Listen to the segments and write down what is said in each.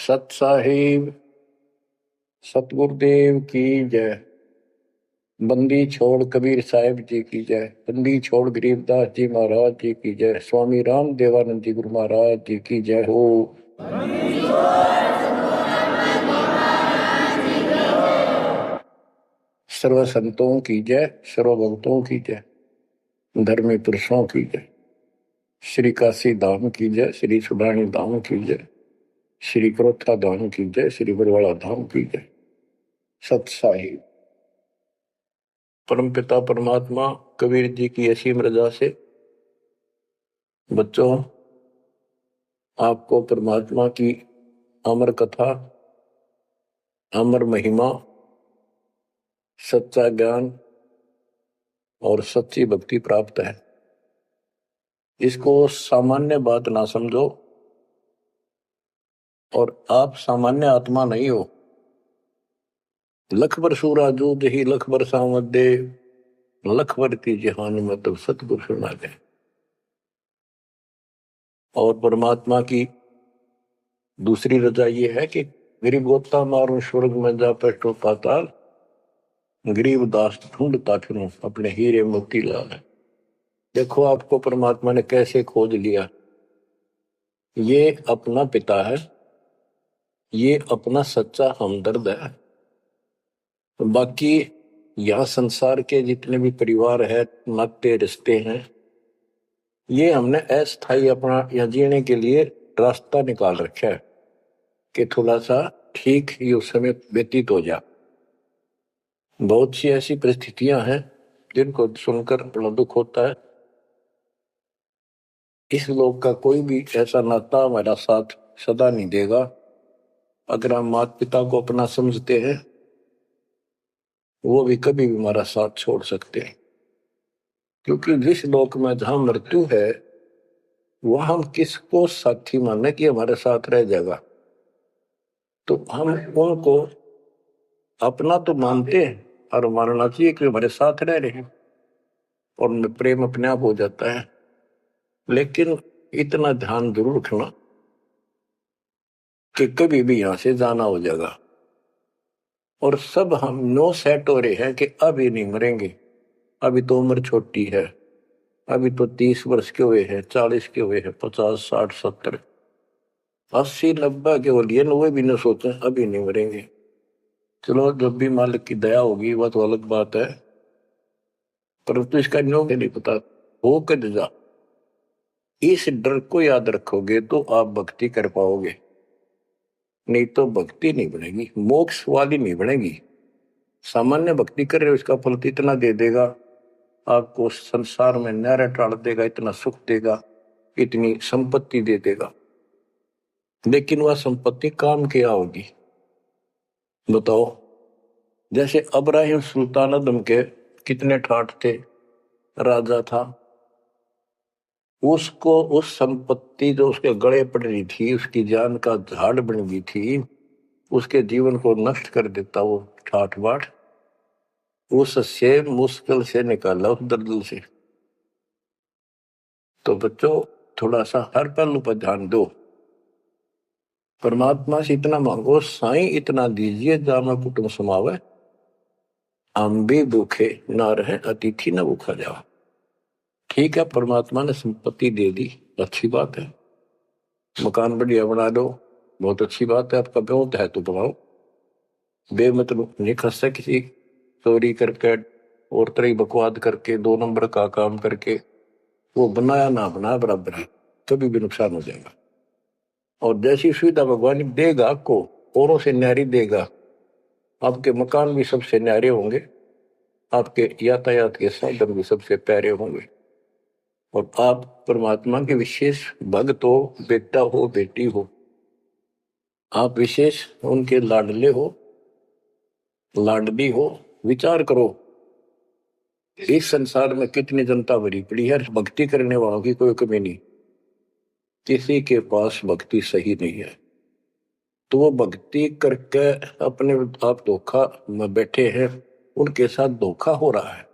सत साहिब सतगुरुदेव की जय। बंदी छोड़ कबीर साहिब जी की जय। बंदी छोड़ गरीबदास जी महाराज जी की जय। स्वामी राम देवानंद जी गुरु महाराज जी की जय हो। सर्व संतों की जय, सर्व भक्तों की जय, धर्मी पुरुषों की जय। श्री काशी धाम की जय, श्री सुडानी धाम की जय, श्री क्रोथा धाम की जय, श्री बरवाड़ा धाम की जय। सत साहिब परम पिता परमात्मा कबीर जी की असीम रजा से बच्चों आपको परमात्मा की अमर कथा, अमर महिमा, सच्चा ज्ञान और सच्ची भक्ति प्राप्त है। इसको सामान्य बात ना समझो, और आप सामान्य आत्मा नहीं हो। लख बर सूरा जूद ही लख बर सामत दे, लख बर की जहान में तो सतगुरु सुना दे। और परमात्मा की दूसरी रजा ये है कि गरीब गोता मारू स्वर्ग में जा पेटो पाताल, गरीब दास ढूंढता फिरूं अपने हीरे मोती लाल। देखो आपको परमात्मा ने कैसे खोज लिया। ये अपना पिता है, ये अपना सच्चा हमदर्द है। बाकी यह संसार के जितने भी परिवार है, नाते रिश्ते हैं, ये हमने अस्थायी अपना यहाँ जीने के लिए रास्ता निकाल रखा है कि थोड़ा सा ठीक ही उस समय व्यतीत हो जा। बहुत सी ऐसी परिस्थितियां हैं जिनको सुनकर बड़ा दुख होता है। इस लोक का कोई भी ऐसा नाता हमारा साथ सदा नहीं देगा। अगर हम माता पिता को अपना समझते हैं, वो भी कभी भी हमारा साथ छोड़ सकते हैं। क्योंकि जिस लोक में जहां मृत्यु है, वह हम किसको साथी माने कि हमारे साथ रह जाएगा। तो हम उनको अपना तो मानते हैं और मानना चाहिए कि हमारे साथ रह रहे हैं, और उनमें प्रेम अपने आप हो जाता है। लेकिन इतना ध्यान जरूर रखना कि कभी भी यहां से जाना हो जाएगा। और सब हम नो सेट हो रहे हैं कि अभी नहीं मरेंगे, अभी तो उम्र छोटी है, अभी तो 30 वर्ष के हुए हैं, 40 के हुए हैं, 50, 60, 70, 80, 90 के हो लिए, वो भी न सोचे अभी नहीं मरेंगे। चलो जब भी मालिक की दया होगी वह तो अलग बात है, परंतु इसका नो नहीं पता हो कद जा। इस डर को याद रखोगे तो आप भक्ति कर पाओगे, नहीं तो भक्ति नहीं बनेगी, मोक्ष वाली नहीं बनेगी। सामान्य भक्ति कर रहे हो, इसका फल तो इतना दे देगा, आपको संसार में न्यारा टाल देगा, इतना सुख देगा, इतनी संपत्ति दे देगा। लेकिन वह संपत्ति काम क्या होगी बताओ। जैसे अब्राहिम सुल्तान अदम के कितने ठाठ थे, राजा था, उसको उस संपत्ति जो उसके गले पड़ रही थी, उसकी जान का झाड़ बन गई थी, उसके जीवन को नष्ट कर देता वो ठाठ बाट, उससे मुश्किल से निकाला उस दलदल से। तो बच्चों थोड़ा सा हर पहलू पर ध्यान दो। परमात्मा से इतना मांगो, साईं इतना दीजिए जामा कुटुंब समावे, हम भी भूखे ना रहे अतिथि न भूखा जाओ। ठीक है, परमात्मा ने संपत्ति दे दी, अच्छी बात है, मकान बढ़िया बना दो, बहुत अच्छी बात है, आपका बहुत है तो बनाओ। बेमतलब नहीं खसता किसी चोरी करके और तरह बकवाद करके 2 नंबर का काम करके, वो बनाया ना बनाया बराबर है, कभी भी नुकसान हो जाएगा। और जैसी सुविधा भगवान देगा आपको, औरों से न्यारी देगा, आपके मकान भी सबसे न्यारे होंगे, आपके यातायात के साधन भी सबसे प्यारे होंगे, और आप परमात्मा के विशेष भक्त हो, बेटा हो, बेटी हो, आप विशेष उनके लाडले हो, लाडली हो। विचार करो, इस संसार में कितनी जनता भरी पड़ी है, भक्ति करने वालों की कोई कमी नहीं, किसी के पास भक्ति सही नहीं है। तो वो भक्ति करके अपने आप धोखा में बैठे हैं, उनके साथ धोखा हो रहा है।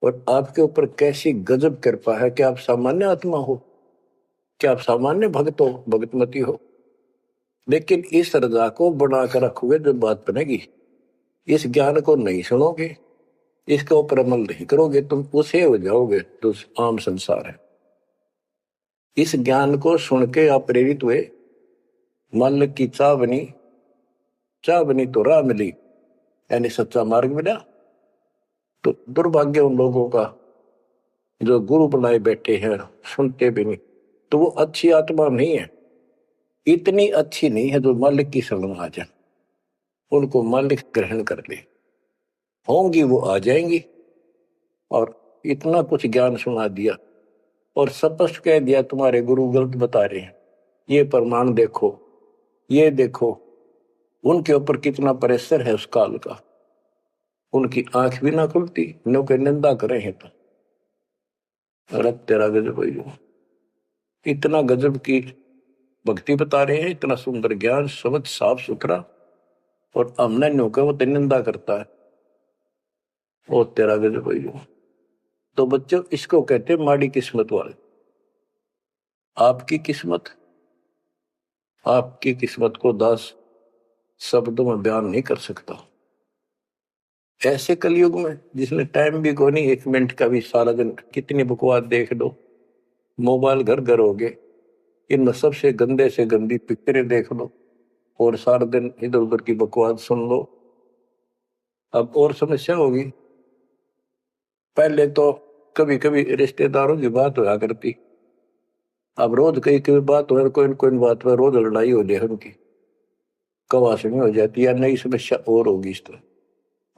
और आपके ऊपर कैसी गजब कृपा है कि आप सामान्य आत्मा हो, क्या आप सामान्य भक्त हो, भगतमती हो। लेकिन इस रजा को बनाकर रखोगे जब बात बनेगी, इस ज्ञान को नहीं सुनोगे, इसके ऊपर अमल नहीं करोगे, तुम उसे हो जाओगे जो आम संसार है। इस ज्ञान को सुन के आप प्रेरित हुए, मन की चाह बनी, चाह बनी तो राह मिली, यानी सच्चा मार्ग मिला। तो दुर्भाग्य उन लोगों का जो गुरु बनाए बैठे हैं, सुनते भी नहीं। तो वो अच्छी आत्मा नहीं है, इतनी अच्छी नहीं है जो मालिक की शरण आ जाए, उनको मालिक ग्रहण कर ले, होंगी वो आ जाएंगी। और इतना कुछ ज्ञान सुना दिया और स्पष्ट कह दिया तुम्हारे गुरु गलत बता रहे हैं, ये प्रमाण देखो, ये देखो। उनके ऊपर कितना प्रेशर है उस काल का, उनकी आंख भी ना खुलती, नो के निंदा करे हैं तो अरे तेरा गजब भाई, इतना गजब की भक्ति बता रहे हैं, इतना सुंदर ज्ञान, समझ साफ सुथरा, और हमने नो के वो निंदा करता है, ओ तेरा गजब भाई। तो बच्चों इसको कहते हैं माड़ी किस्मत वाले। आपकी किस्मत, आपकी किस्मत को 10 शब्दों में बयान नहीं कर सकता। ऐसे कलयुग में जिसमें टाइम भी को नहीं, 1 मिनट का भी, सारा दिन कितनी बकवास देख लो, मोबाइल घर घर हो गए, इनमें सबसे गंदे से गंदी पिक्चरें देख लो और सारा दिन इधर उधर की बकवास सुन लो। अब और समस्या होगी, पहले तो कभी कभी रिश्तेदारों की बात होया करती, अब रोज कई कई बात हो, कोई कोई बात पर रोज लड़ाई हो जाए उनकी, कवासनी हो जाती है, नई समस्या और होगी इस तरह।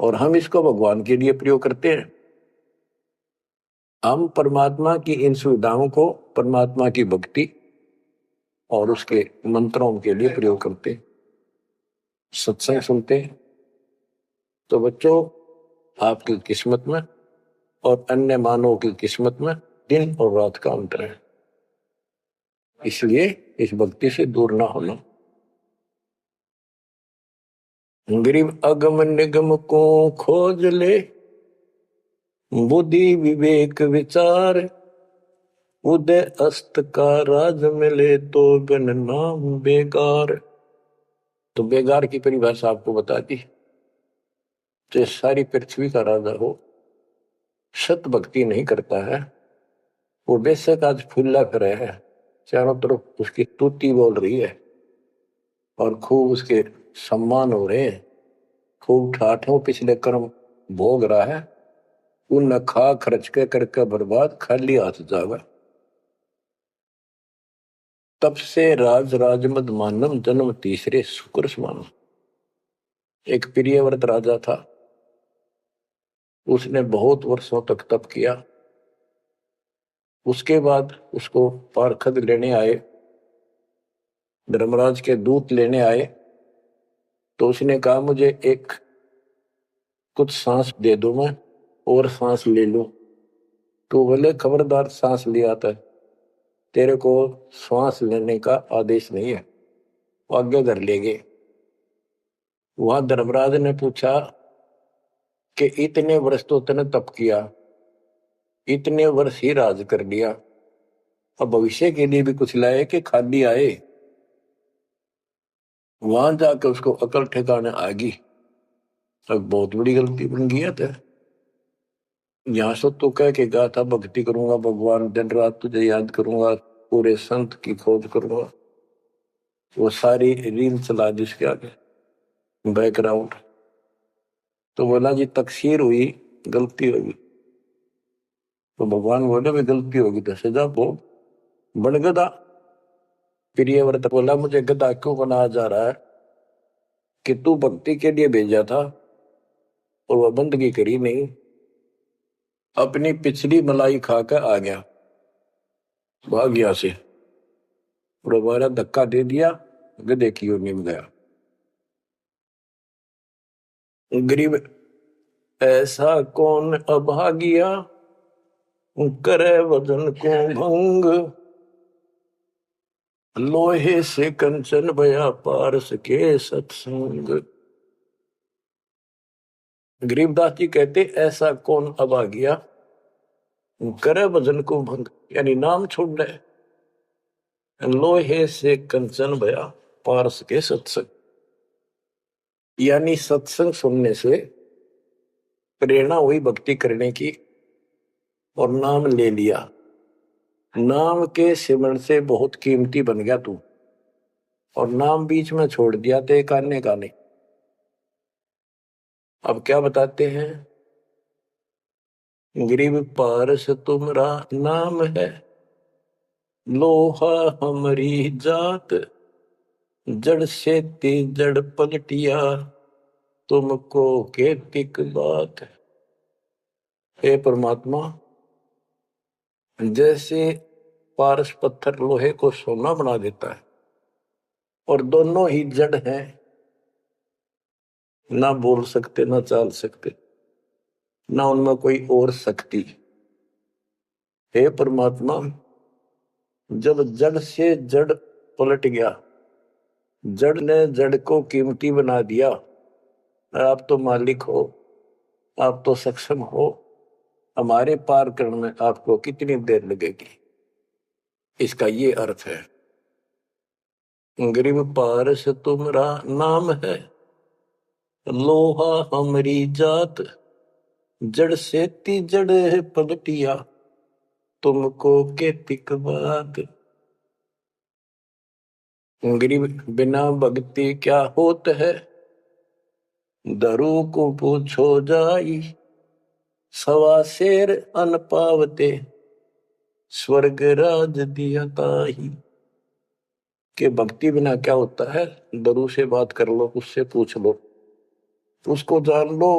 और हम इसको भगवान के लिए प्रयोग करते हैं। हम परमात्मा की इन सुविधाओं को परमात्मा की भक्ति और उसके मंत्रों के लिए प्रयोग करते हैं, सत्संग सुनते हैं। तो बच्चों आपकी किस्मत में और अन्य मानवों की किस्मत में दिन और रात का अंतर है, इसलिए इस भक्ति से दूर ना होना। गरीब अगम निगम को खोज ले, बुद्धि विवेक विचार, उदय अस्त का राज मिले तो गण नाम बेगार। तो बेगार की परिभाषा आपको बता दी। तो सारी पृथ्वी का राजा हो, सत भक्ति नहीं करता है, वो बेशक आज फूला फिर है, चारों तरफ उसकी स्तुति बोल रही है और खूब उसके सम्मान हो रहे हैं, खूब ठाठों पिछले कर्म भोग रहा है, उन खा खर्च के करके बर्बाद, खाली हाथ जागा। तब से राज राजमद मानम, जन्म तीसरे शुक्र समानम। एक प्रियव्रत राजा था, उसने बहुत वर्षों तक तप किया। उसके बाद उसको पारखद लेने आए, धर्मराज के दूत लेने आए। तो उसने कहा मुझे एक कुछ सांस दे दो, मैं और सांस ले लूं। तो बोले खबरदार, सांस लिया था, तेरे को श्वास लेने का आदेश नहीं है, आगे कर लेंगे। वहां धर्मराज ने पूछा कि इतने वर्ष तो तूने तप किया, इतने वर्ष ही राज कर लिया, अब भविष्य के लिए भी कुछ लाए कि खाली आए। वहां जाकर उसको अकल ठिकाने आ गई, अब बहुत बड़ी गलती बन गई है। यहाँ से तो कह के गया था भक्ति करूंगा भगवान, दिन रात तुझे याद करूंगा, पूरे संत की खोज करूंगा, वो सारी रील चला दी उसके आगे बैकग्राउंड। तो बोला जी तकसीर हुई, गलती होगी। तो भगवान बोले भी गलती होगी तो सजा भोग, बन गधा। प्रियव्रत बोला मुझे गधा क्यों बनाया जा रहा है, कि तू भक्ति के लिए भेजा था और वह बंदगी करी नहीं, अपनी पिछली मलाई खाकर आ गया, भाग गया से, और हमारा धक्का दे दिया, गधे की ओर निम गया। गरीब ऐसा कौन अभागिया, करे वजन को भंग, लोहे से कंचन भया पारस के सत्संग। गरीबदास जी कहते ऐसा कौन अभागिया, करे वजन को भंग, यानी नाम छोड़ दे, लोहे से कंचन भया, पारस के सत्संग, यानी सत्संग सुनने से प्रेरणा हुई भक्ति करने की और नाम ले लिया। नाम के सिमरण से बहुत कीमती बन गया तू, और नाम बीच में छोड़ दिया तो एक आने का नहीं। अब क्या बताते हैं, गरीब पारस तुमरा नाम है, लोहा हमारी जात, जड़ से जड़ पलटिया, तुमको केतिक बात। हे परमात्मा, जैसे पारस पत्थर लोहे को सोना बना देता है, और दोनों ही जड़ हैं, ना बोल सकते ना चाल सकते, ना उनमें कोई और शक्ति। हे परमात्मा, जब जड़ से जड़ पलट गया, जड़ ने जड़ को कीमती बना दिया, आप तो मालिक हो, आप तो सक्षम हो, हमारे पार करने में आपको कितनी देर लगेगी। इसका ये अर्थ है, गरीब पारस तुमरा नाम है, लोहा हमारी जात, जड़ से ती जड़ पलटिया, तुमको केतिक बात। गरीब बिना भक्ति क्या होत है, दरू को पूछो जाई, सवा शेर अन पावते, स्वर्ग राज दिया ताही। के भक्ति बिना क्या होता है, दरू से बात कर लो, उससे पूछ लो, उसको जान लो।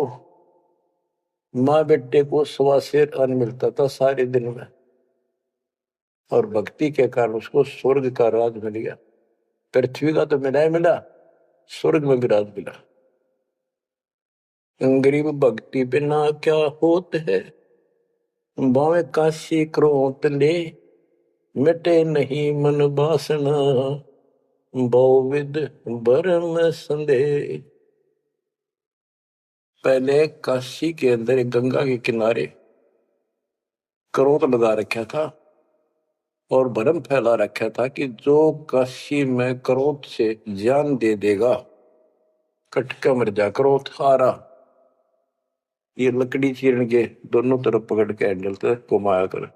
माँ बेटे को सवा शेर अन्न मिलता था सारे दिन में, और भक्ति के कारण उसको स्वर्ग का राज मिल गया। पृथ्वी का तो मिला ही मिला, स्वर्ग में भी राज मिला। गरीब भक्ति बिना क्या होत है, बावे काशी क्रोत ले, मिटे नहीं मन बासना, बहुविध भरम संदेह। पहले काशी के अंदर एक गंगा के किनारे क्रोध लगा रखा था और भरम फैला रखा था कि जो काशी में क्रोध से जान दे देगा, कटका मर जा। क्रोध हारा, ये लकड़ी चीरन के दोनों तरफ पकड़ के हैंडल से घुमाया कर,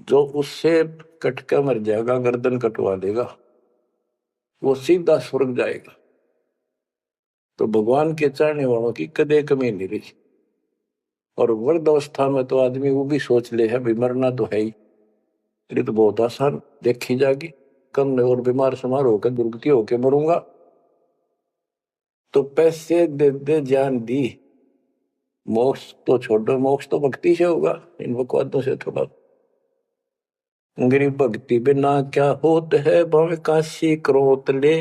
जो उससे कटका मर जाएगा, गर्दन कटवा देगा, वो सीधा स्वर्ग जाएगा। तो भगवान के चाहने वालों की कदे कमी नहीं रही। और वृद्ध अवस्था में तो आदमी वो भी सोच ले है भी मरना तो है ही, ये तो बहुत आसान देखी जाएगी, कम और बीमार समार होकर दुर्गति होकर मरूंगा, तो पैसे दे दे जान दी, मोक्ष तो छोड़ो, मोक्ष तो भक्ति से होगा, इन बकवादों से थोड़ा। गरीब भक्ति बिना क्या होत है, भावे काशी क्रोत ले,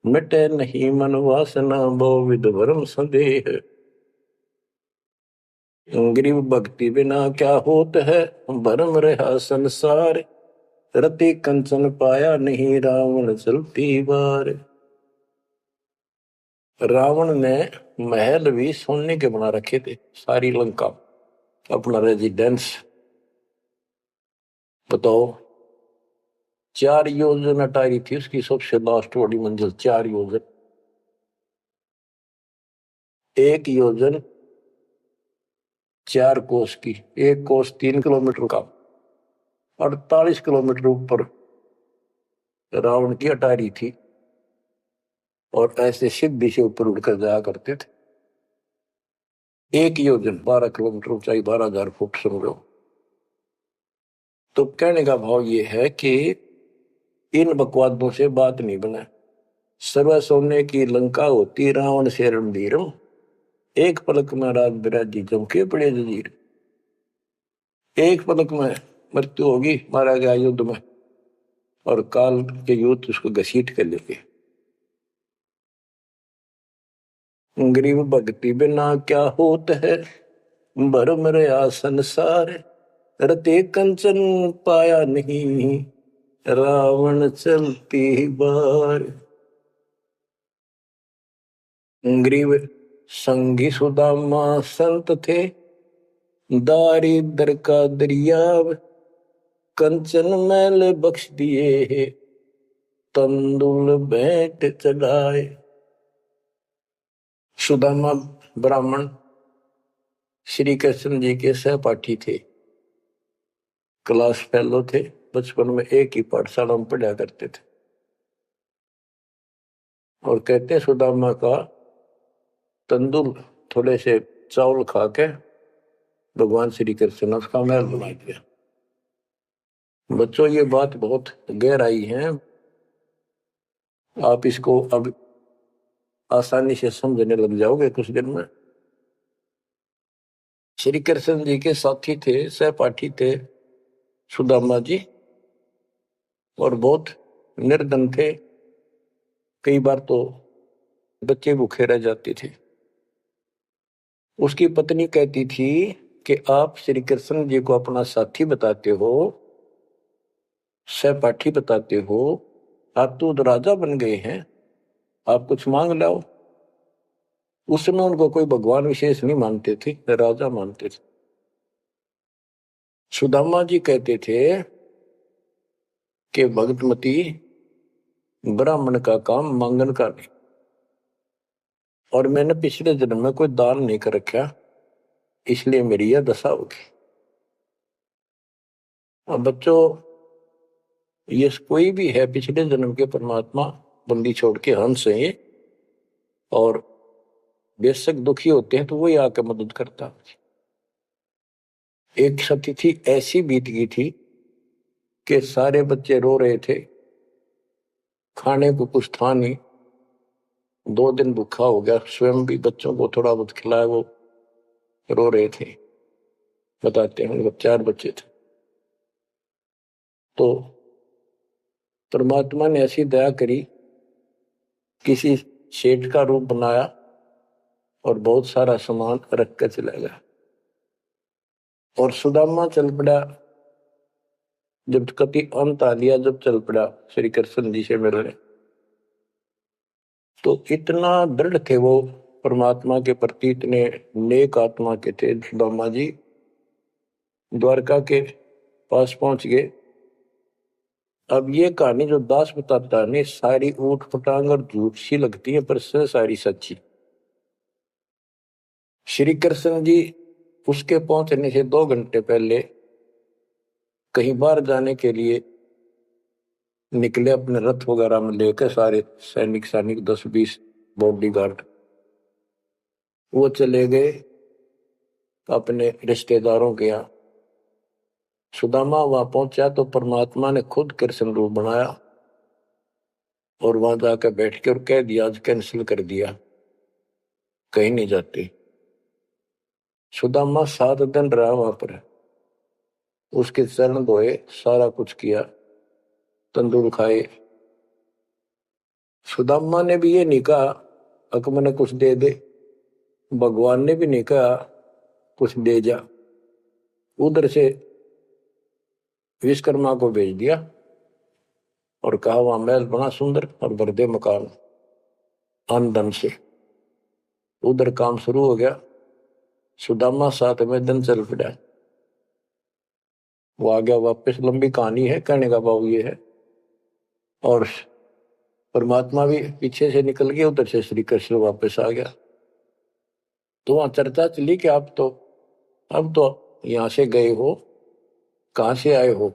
मिटे नहीं मन वासना, बहुविध भरम संदेह। गरीब भक्ति बिना क्या होत है, भरम रहा संसार, रति कंचन पाया नहीं, रावण चलती बार। रावण ने महल भी सोने के बना रखे थे, सारी लंका अपना रेजिडेंस। बताओ, 4 योजन अटारी थी उसकी सबसे लास्ट वाली मंजिल, 4 योजन। 1 योजन 4 कोस की, 1 कोस 3 किलोमीटर का, 48 किलोमीटर ऊपर रावण की अटारी थी, और ऐसे सिद्धि से ऊपर उड़कर जाया करते थे। 1 योजन 12 किलोमीटर ऊंचाई, 12,000 फुट समझो। तो कहने का भाव ये है कि इन बकवादों से बात नहीं बना। सर्व सोने की लंका होती, रावण से रणधीरम, एक पलक में रात बिराजी चमके पड़े जजीर। एक पलक में मृत्यु होगी, मारा गया युद्ध में, और काल के युद्ध उसको घसीट कर लेके। गरीब भक्ति बिना क्या होत है, भरम रहा संसार, रते कंचन पाया नहीं, रावण चलती बार। गरीब संगी सुदामा संत थे, दारिद्र का दरियाव, कंचन मैल बख्श दिए, तंदुल भेंट चढ़ाए। सुदामा ब्राह्मण श्री कृष्ण जी के सहपाठी थे, क्लास फेलो थे, बचपन में एक ही पाठशाला में पढ़ा करते थे। और कहते सुदामा का तंदुल थोड़े से चावल खा के भगवान श्री कृष्ण ने उसका महल बना दिया। बच्चों ये बात बहुत गहराई है, आप इसको अब आसानी से समझने लग जाओगे कुछ दिन में। श्री कृष्ण जी के साथी थे, सहपाठी थे सुदामा जी, और बहुत निर्धन थे। कई बार तो बच्चे भूखे रह जाते थे। उसकी पत्नी कहती थी कि आप श्री कृष्ण जी को अपना साथी बताते हो, सहपाठी बताते हो, आप तो राजा बन गए हैं, आप कुछ मांग लाओ। उस समय उनको कोई भगवान विशेष नहीं मानते थे, राजा मानते थे। सुदामा जी कहते थे कि भगतमती, ब्राह्मण का काम मांगन का नहीं, और मैंने पिछले जन्म में कोई दान नहीं कर रखा, इसलिए मेरी यह दशा होगी। अब बच्चों, ये कोई भी है पिछले जन्म के परमात्मा बंदी छोड़ के हंस है ये, और बेशक दुखी होते हैं तो वही आकर मदद करता। एक सती थी, ऐसी बीत गई थी कि सारे बच्चे रो रहे थे, खाने को कुछ था नहीं, 2 दिन भूखा हो गया, स्वयं भी बच्चों को थोड़ा बहुत खिलाया, वो रो रहे थे। बताते हैं 4 बच्चे थे। तो परमात्मा ने ऐसी दया करी, किसी सेठ का रूप बनाया और बहुत सारा सामान रख कर चला गया। और सुदामा चल पड़ा, जब कति अंत आ लिया, जब चल पड़ा श्री कृष्ण जी से मिलने, तो इतना दृढ़ थे वो परमात्मा के प्रति, इतने नेक आत्मा के थे सुदामा जी। द्वारका के पास पहुंच गए। अब ये कहानी जो दास बताता है, सारी ऊट पटांग और झूठ सी लगती है, पर सारी सच्ची। श्री कृष्ण जी उसके पहुंचने से 2 घंटे पहले कहीं बाहर जाने के लिए निकले, अपने रथ वगैरह में लेकर सारे सैनिक 10-20 बॉडीगार्ड। वो चले गए अपने रिश्तेदारों के यहाँ। सुदामा वहां पहुंचा तो परमात्मा ने खुद कृष्ण रूप बनाया और वहां जाकर बैठ के और कह दिया, आज कैंसिल कर दिया, कहीं नहीं जाते। सुदामा 7 दिन रहा वहां पर, उसके चरण धोए, सारा कुछ किया, तंदूर खाए। सुदामा ने भी ये नहीं कहा अक मैंने कुछ दे दे, भगवान ने भी नहीं कहा कुछ दे जा। उधर से विश्वकर्मा को भेज दिया और कहा वहां महल बना सुंदर और भर दे मकान अन्न धन से। उधर काम शुरू हो गया। सुदामा 7वें दिन चल पड़ा, वो आ गया वापस। लंबी कहानी है, कहने का भाव ये है। और परमात्मा भी पीछे से निकल गया, उधर से श्री कृष्ण वापस आ गया। तो वहां चर्चा चली कि आप तो अब तो यहां से गए हो, कहां से आए हो?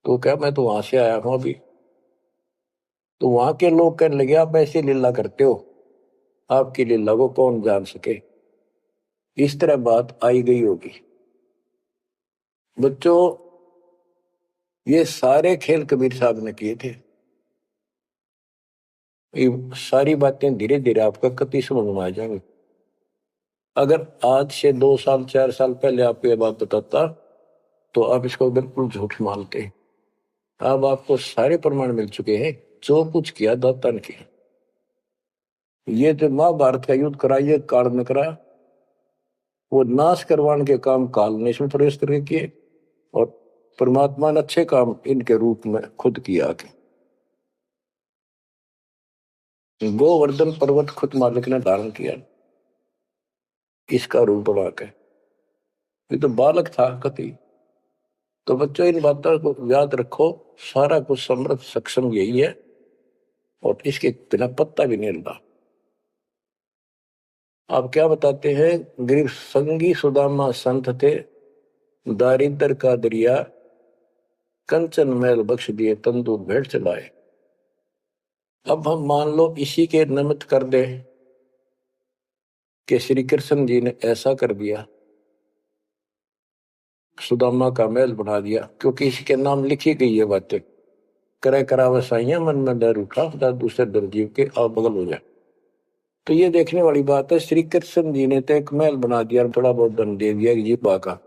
तो क्या मैं तो वहां से आया हूं अभी। तो वहां के लोग कहने लगे, आप ऐसी लीला करते हो, आपकी लीला को कौन जान सके। इस तरह बात आई गई होगी। बच्चों, ये सारे खेल कबीर साहब ने किए थे। ये सारी बातें धीरे धीरे आपका कति समझ में आ जाएंगी। अगर आज से 2 साल 4 साल पहले आपको ये बात बताता तो आप इसको बिल्कुल झूठ मानते। अब आपको सारे प्रमाण मिल चुके हैं, जो कुछ किया दाता ने किया। ये जो महाभारत का युद्ध करा, ये काल में करा, वो नाश करवाने के काम काल ने इसमें थोड़े इस तरह किए, और परमात्मा ने अच्छे काम इनके रूप में खुद किया। गोवर्धन पर्वत खुद मालिक ने धारण किया, इसका रूप बना के। ये तो बालक था कति, तो बच्चों इन बातों को याद रखो, सारा कुछ समर्थ सक्षम यही है और इसके बिना पत्ता भी नहीं हिलता। आप क्या बताते हैं, गरीब संगी सुदामा संत थे, दारिद्र का दरिया कंचन मैल बख्श दिए, तंदूर भेंट चलाए। अब हम मान लो इसी के निमित्त कर दे कि श्री कृष्ण जी ने ऐसा कर दिया, सुदामा का महल बना दिया, क्योंकि इसके नाम लिखी गई है बातें। करे करा वसाइया मन में डर उठा, दूसरे डर जीव के आप बगल हो जाए। तो ये देखने वाली बात है, श्री कृष्ण जी ने तो एक महल बना दिया, थोड़ा बहुत धन दे दिया जीपा का,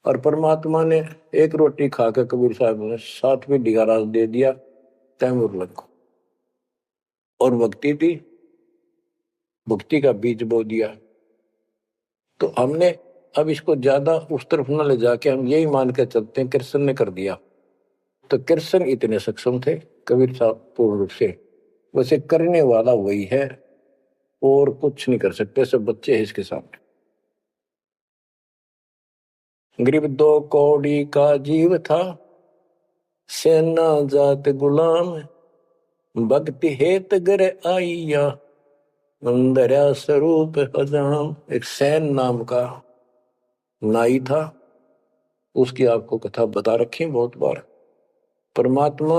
और परमात्मा ने एक रोटी खाकर कबीर साहब ने 7वीं डिगाराज दे दिया तैमूर लग को, और भक्ति थी, भक्ति का बीज बो दिया। तो हमने अब इसको ज्यादा उस तरफ न ले जाके हम यही मान के चलते हैं कृष्ण ने कर दिया। तो कृष्ण इतने सक्षम थे कबीर साहब पूर्ण रूप से, वैसे करने वाला वही है और कुछ नहीं कर सकते, सब बच्चे हैं इसके सामने। गरीब 2 कौड़ी का जीव था, सेना जात गुलाम, भक्ति हेत गर आइया, अंदर स्वरूप हजाम। एक सैन नाम का नाई था, उसकी आपको कथा बता रखी बहुत बार। परमात्मा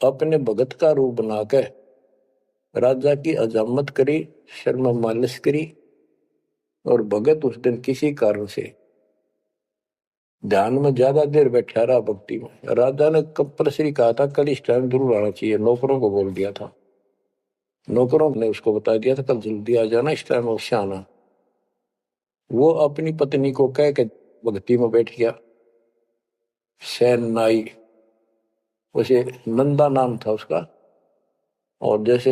अपने भगत का रूप बनाकर राजा की अजामत करी, शर्मा मालिश करी, और भगत उस दिन किसी कारण से ध्यान में ज्यादा देर बैठा रहा, भक्ति में। राजा ने कंपल्सरी कहा था कल इस टाइम जरूर आना चाहिए, नौकरों को बोल दिया था, नौकरों ने उसको बता दिया था कल जल्दी आ जाना, इस टाइम अवश्य आना। वो अपनी पत्नी को कह के भक्ति में बैठ गया। सैन नाई, उसे नंदा नाम था उसका, और जैसे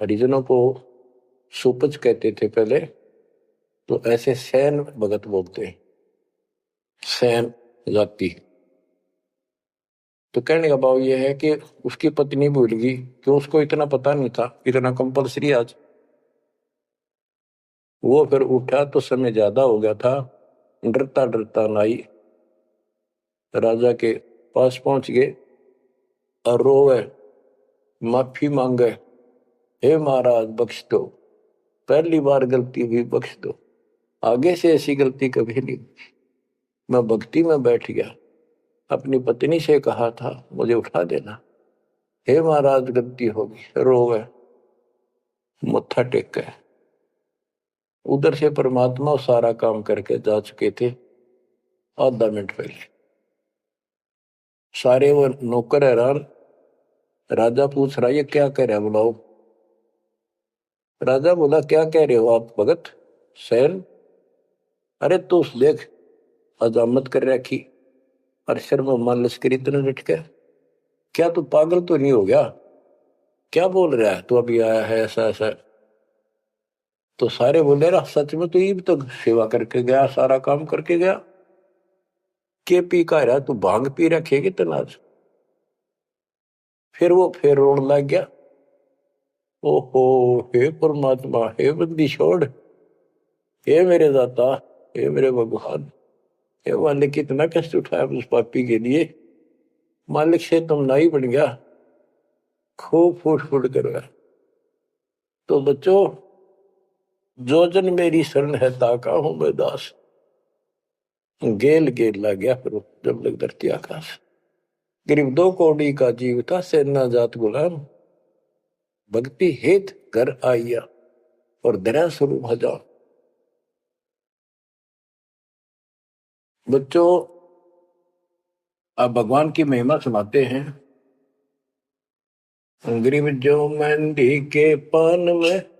हरिजनों को सुपच कहते थे पहले, तो ऐसे सैन भगत बोलते हैं, सैन जाति। तो कहने का भाव यह है कि उसकी पत्नी भूल गई, क्यों, उसको इतना पता नहीं था, इतना कंपल्सरी आज। वो फिर उठा तो समय ज्यादा हो गया था, डरता डरता नाई राजा के पास पहुंच गए और रोवे, माफी मांगे, हे महाराज बख्श दो, पहली बार गलती हुई, बख्श दो, आगे से ऐसी गलती कभी नहीं। मैं भक्ति में बैठ गया, अपनी पत्नी से कहा था मुझे उठा देना, हे महाराज गलती होगी, रोवे, मत्था टेक गए। उधर से परमात्मा सारा काम करके जा चुके थे आधा मिनट पहले। सारे वो नौकर हैरान, राजा पूछ रहा ये क्या कह रहा है, बुलाओ। राजा बोला क्या कह रहे हो आप भगत सैन, अरे तू देख अजामत कर रखी और शर्म मान लश्करी इतने डट के, क्या तू पागल तो नहीं हो गया, क्या बोल रहा है तू, अभी आया है ऐसा ऐसा। तो सारे बोले रहा सच में, तो ये भी तो सेवा करके गया, सारा काम करके गया, के पी का रहा तू, भांग पी रखेगी तनाज। फिर वो फिर रोने लग गया, ओहो हे परमात्मा, हे बंदी छोड़, हे मेरे दाता, हे मेरे भगवान, हे मालिक कितना कष्ट उठाया उस पापी के लिए, मालिक से तुम नाई बन गया, खूब फूट फूट कर गया। तो बच्चों, जो जन मेरी शरण है ताका हूं मैं दास, गेल गेल ला गया फिर जब लग धरती आकाश। गरीब 2 कौड़ी का जीव था, सेना जात गुलाम, भक्ति हेत घर आइया, और दया स्वरूप हजार। बच्चों, अब भगवान की महिमा सुनाते हैं। गरीब जो मेहंदी के पान में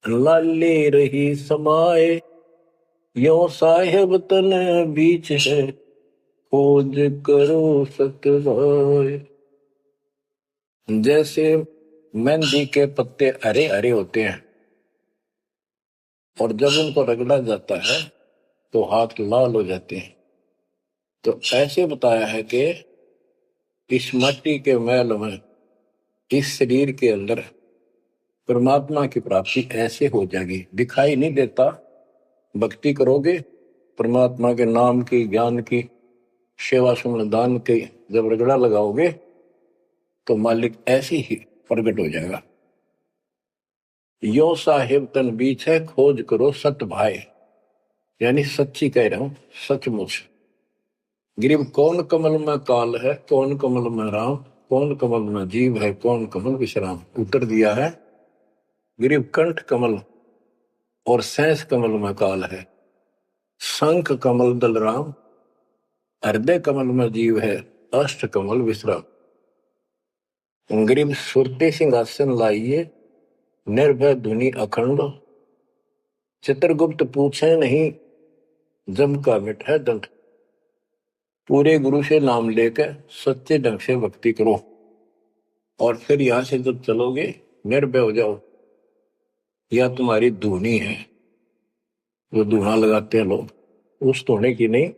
लाली रही समाए, यो साहेब तन बीच है, खोज करो सतवाए। जैसे मेहंदी के पत्ते हरे हरे होते हैं और जब उनको रगड़ा जाता है तो हाथ लाल हो जाते हैं, तो ऐसे बताया है कि इस मट्टी के महल में, इस शरीर के अंदर परमात्मा की प्राप्ति ऐसे हो जाएगी, दिखाई नहीं देता, भक्ति करोगे परमात्मा के नाम की, ज्ञान की, सेवा सुमन दान की जब रगड़ा लगाओगे तो मालिक ऐसे ही प्रकट हो जाएगा। यो साहिब तन बीच है, खोज करो सत भाई, यानी सच्ची कह रहा हूं, सचमुच। गिरिव कौन कमल में काल है, कौन कमल में राम, कौन कमल में जीव है, कौन कमल विश्राम। उत्तर दिया है गिरिव कंठ कमल और सैंस कमल में काल है, शंख कमल दल राम, हृदय कमल में जीव है, अष्ट कमल विश्राम। गिरिव सुरते सिंहासन लाइए, निर्भय धुनि अखंड, चित्रगुप्त पूछे नहीं, जम का मिट है दंड। पूरे गुरु से नाम लेकर सच्चे ढंग से भक्ति करो और फिर यहां से जब चलोगे निर्भय हो जाओ। या तुम्हारी धुनी है, जो धुना लगाते हैं लोग, उस धुने की नहीं,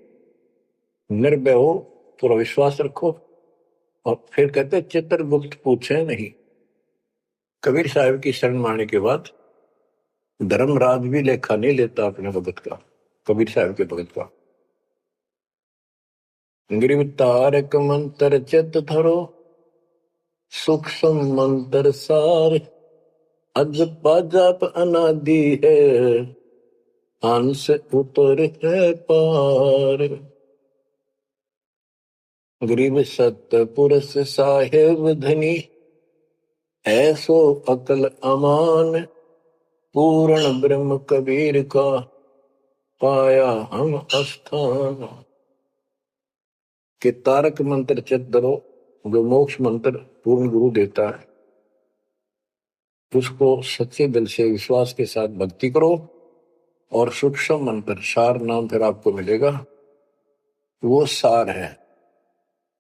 निर्भय हो, पूरा विश्वास रखो। और फिर कहते चित्रगुप्त पूछे नहीं। कबीर साहब की शरण माने के बाद धर्मराज भी लेखा नहीं लेता अपने भगत का, कबीर साहब के भगत का। गिरिव तारक मंत्र चित धरो, सूक्ष्म मंत्र सार, अजपा जाप अनादि है, हंस उतर है पार। गिरिव सत्य पुरुष साहेब धनी, ऐसो अकल अमान, पूर्ण ब्रह्म कबीर का, पाया हम स्थान। कि तारक मंत्र चित धरो, जो मोक्ष मंत्र पूर्ण गुरु देता है, उसको सच्चे दिल से विश्वास के साथ भक्ति करो। और सूक्ष्म मंत्र, सार नाम फिर आपको मिलेगा, वो सार है,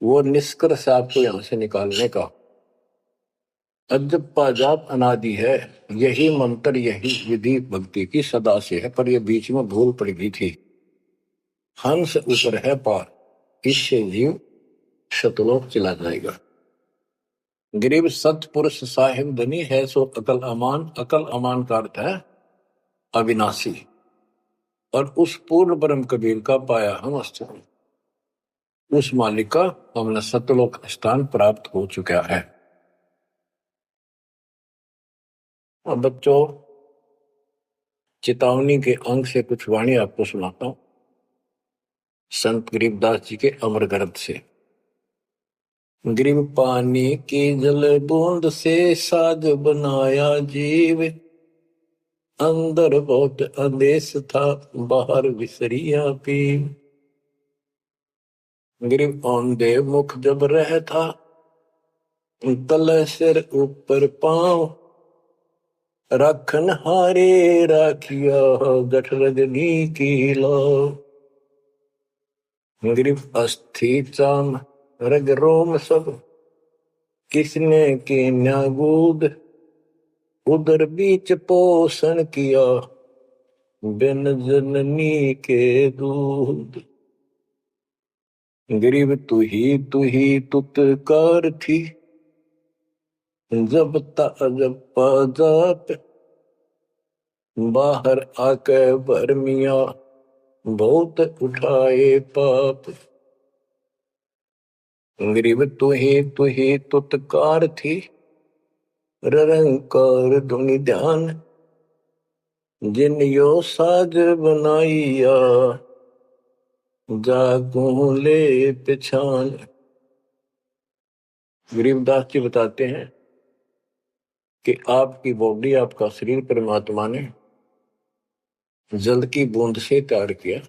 वो निष्कर्ष आपको यहां से निकालने का। अजप्पा जाप अनादि है, यही मंत्र, यही विधि भक्ति की सदा से है, पर ये बीच में भूल पड़ गई थी। हंस ऊपर है पार, इससे जीव शतलोक चला जाएगा। गिरिव सतपुरुष साहिब धनी है, सो अकल अमान। अकल अमान का अर्थ है अविनाशी। और उस पूर्ण ब्रह्म कबीर का पाया हम स्थान, उस मालिक का हमने सतलोक स्थान प्राप्त हो चुका है। अब बच्चों, चेतावनी के अंग से कुछ वाणी आपको सुनाता हूं, संत गरीबदास जी के अमर ग्रंथ से। ग्रीब पानी की जल बूंद से साज बनाया जीव, अंदर बहुत अंदेश था, बाहर विसरिया पीव। ग्रीब औंधे मुख जब रह था, तल सिर ऊपर पांव, रखन हारे राखिया, गठ रजनी की लाव। ग्रीब अस्थि चाम रग रोम सब, किसने की न्यागूद, उदर बीच पोषण किया, बिन जननी के दूध। गरीब तू ही तुतकार थी, जब जब जाप, बाहर आके भरमिया, बहुत उठाए पाप। गरीब तू ही तुतकार थी, रंकार धुनि ध्यान, जिन यो साज बनाइया, जागू ले पिछान। गरीबदास जी बताते हैं कि आपकी बॉडी, आपका शरीर परमात्मा ने जल की बूंद से तैयार किया।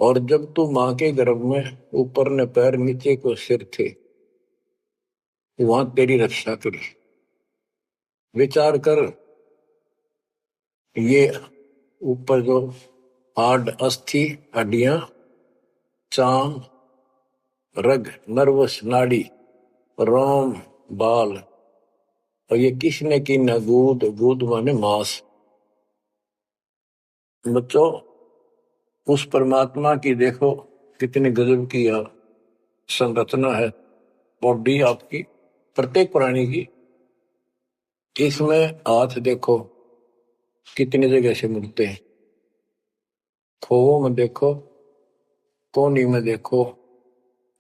और जब तू मां के गर्भ में ऊपर ने पैर नीचे को सिर थे, वहां तेरी रक्षा करी। विचार कर, ये ऊपर जो हाड, अस्थि, हड्डियां, चाम, रग, नर्वस नाड़ी, रोम, बाल, और ये किसने की न गूद, गूद माने मांस। बच्चों, उस परमात्मा की देखो कितनी गजब की संरचना है बॉडी आपकी, प्रत्येक प्राणी की। इसमें हाथ देखो कितनी जगह से मिलते हैं, खोओ में देखो, कोनी में देखो,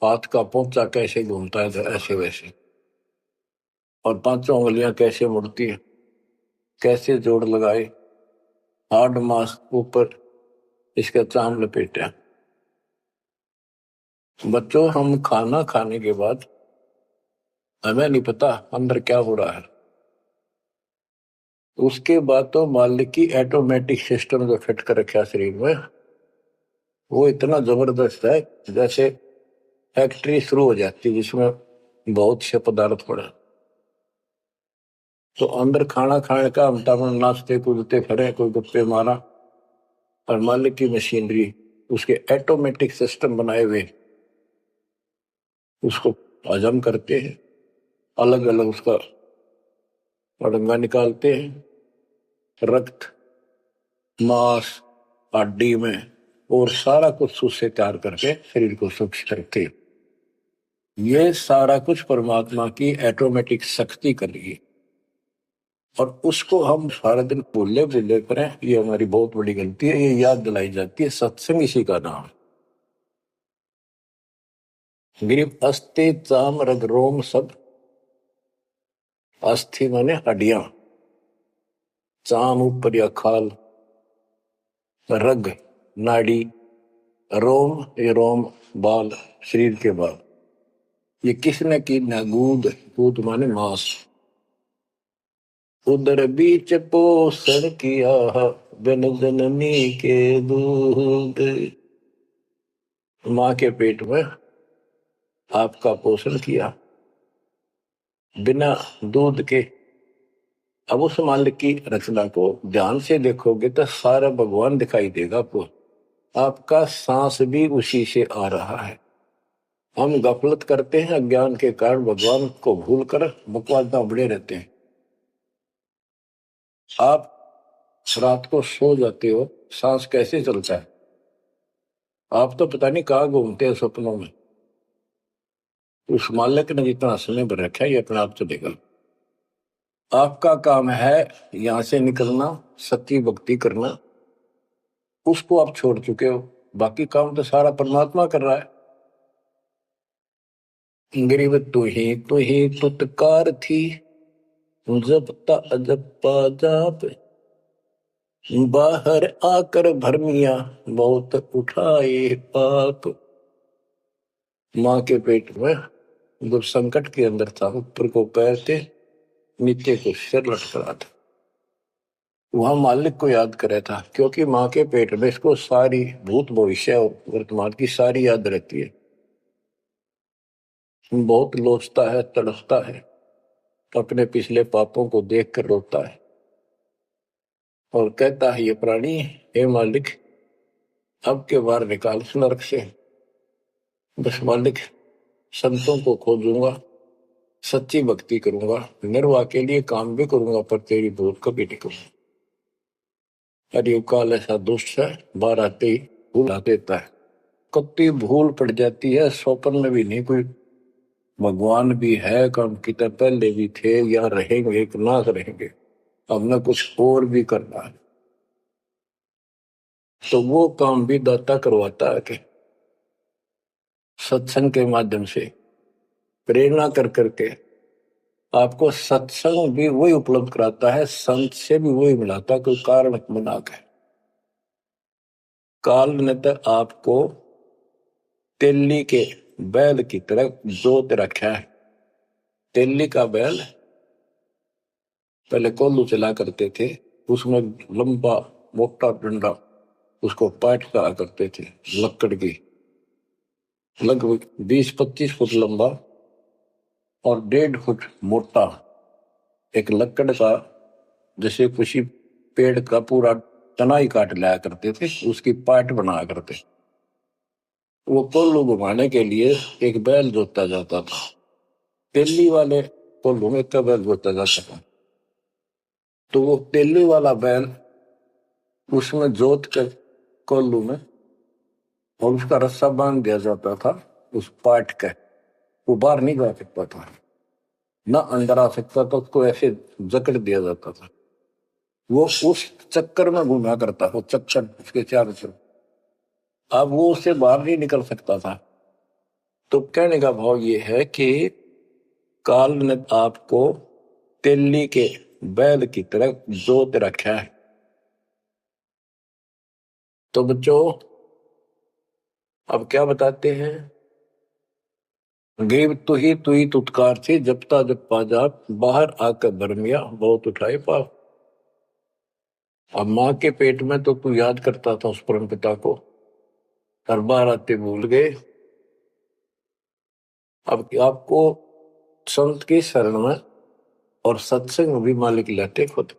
हाथ का पोंचा कैसे घूमता है ऐसे वैसे, और पांचों उंगलियां कैसे मुड़ती है, कैसे जोड़ लगाए, हार्ड मास ऊपर इसका चाम लपेटा। बच्चों, हम खाना खाने के बाद हमें नहीं पता अंदर क्या हो रहा है। उसके बाद तो मालिक की ऑटोमेटिक सिस्टम जो फिट कर रखा शरीर में, वो इतना जबरदस्त है जैसे फैक्ट्री शुरू हो जाती है जिसमें बहुत से पदार्थ पड़े। तो अंदर खाना खाने का हम नाचते कूदते फिरे, कोई गप्पे मारा, और मालिक की मशीनरी उसके ऑटोमेटिक सिस्टम बनाए हुए उसको हजम करते हैं, अलग अलग उसका अड़ंगा निकालते हैं, रक्त, मांस, हड्डी में, और सारा कुछ उससे तैयार करके शरीर को सुरक्षित रखते। ये सारा कुछ परमात्मा की ऑटोमेटिक शक्ति कर रही है, और उसको हम सारा दिन भूले भूले करें, ये हमारी बहुत बड़ी गलती है। ये याद दिलाई जाती है, सत्संग इसी का नाम। ग्रीप अस्ति चाम रग रोम सब, अस्थि माने हड्डियां, चाम ऊपर या खाल, रग नाड़ी, रोम ये रोम बाल, शरीर के बाल। ये किसने की ना? गूद, गूद माने मांस। उदर बीच पोषण किया बिन जननी के दूध, माँ के पेट में आपका पोषण किया बिना दूध के। अब उस मालिक की रचना को ध्यान से देखोगे तो सारा भगवान दिखाई देगा आपको। आपका सांस भी उसी से आ रहा है। हम गफलत करते हैं अज्ञान के कारण, भगवान को भूल कर बकवास में बड़े रहते हैं। आप रात को सो जाते हो, सांस कैसे चलता है? आप तो पता नहीं कहाँ घूमते हैं सपनों में। उस मालिक ने जितना समय भर रखा है ये अपने आप चलेगा। आपका काम है यहां से निकलना, सच्ची भक्ति करना, उसको आप छोड़ चुके हो। बाकी काम तो सारा परमात्मा कर रहा है। गरीब तू ही तुतकार थी, जपता अजपा जाप, बाहर आकर भरमिया बहुत उठाए पाप। माँ के पेट में जब संकट के अंदर था, ऊपर को पैर थे, नीचे को सिर लटक रहा था, वहां मालिक को याद करे था, क्योंकि माँ के पेट में इसको सारी भूत भविष्य और वर्तमान की सारी याद रहती है। बहुत लोचता है, तड़पता है, अपने पिछले पापों को देखकर रोता है और कहता है, ये प्राणी, हे मालिक, अब के बार निकाल इस नरक से। बस मालिक, संतों को खोजूंगा, सच्ची भक्ति करूंगा, निर्वाह के लिए काम भी करूंगा, पर तेरी भूल कभी नहीं करूंगा। अरे काल ऐसा दुष्ट है, बाहर आते ही भूल देता है। कत्ती भूल पड़ जाती है, स्वप्न में भी नहीं कोई भगवान भी है, काम कितने पहले भी थे या रहेंगे, एक नाथ रहेंगे, हमने कुछ और भी करना है। तो वो काम भी दाता करवाता है कि सत्संग के माध्यम से प्रेरणा कर करके आपको सत्संग भी वही उपलब्ध कराता है, संत से भी वही मिलाता है, कोई कारण बना के। काल ने तो आपको तेली के बैल की तरह जोत रखा है। तेली का बैल पहले कोल्लू चला करते थे, उसमें लंबा मोटा डंडा, उसको पाट करा करते थे, लकड़ की, लगभग 20-25 फुट लंबा और 1.5 फुट मोटा, एक लकड़ का, जैसे किसी पेड़ का पूरा तना ही काट लाया करते थे, उसकी पाट बनाया करते। वो कोल्लू घुमाने के लिए एक बैल जोता जाता था। तेली वाले कोल्लू में का बैल जोता जाता था, तो वो तेली वाला बैल उसमें जोत कर कोल्लू में, और उसका रस्सा बांध दिया जाता था उस पाट का। वो बाहर नहीं जा सकता था, ना अंदर आ सकता था, उसको ऐसे जकड़ दिया जाता था। वो उस चक्कर में घूमा करता, वो चक्कर उसके चारों तरफ, अब वो उससे बाहर नहीं निकल सकता था। तो कहने का भाव ये है कि काल ने आपको तेली के बैल की तरह जोत रखा है। तो बच्चों अब क्या बताते हैं, गरीब तू ही तुतकार थी जपता जप पाजाप, बाहर आकर भरमिया बहुत उठाए पाप। अब माँ के पेट में तो तू याद करता था उस परम पिता को, हर बार आते भूल गए। अब आपको संत की शरण में और सत्संग भी मालिक लेते खुद।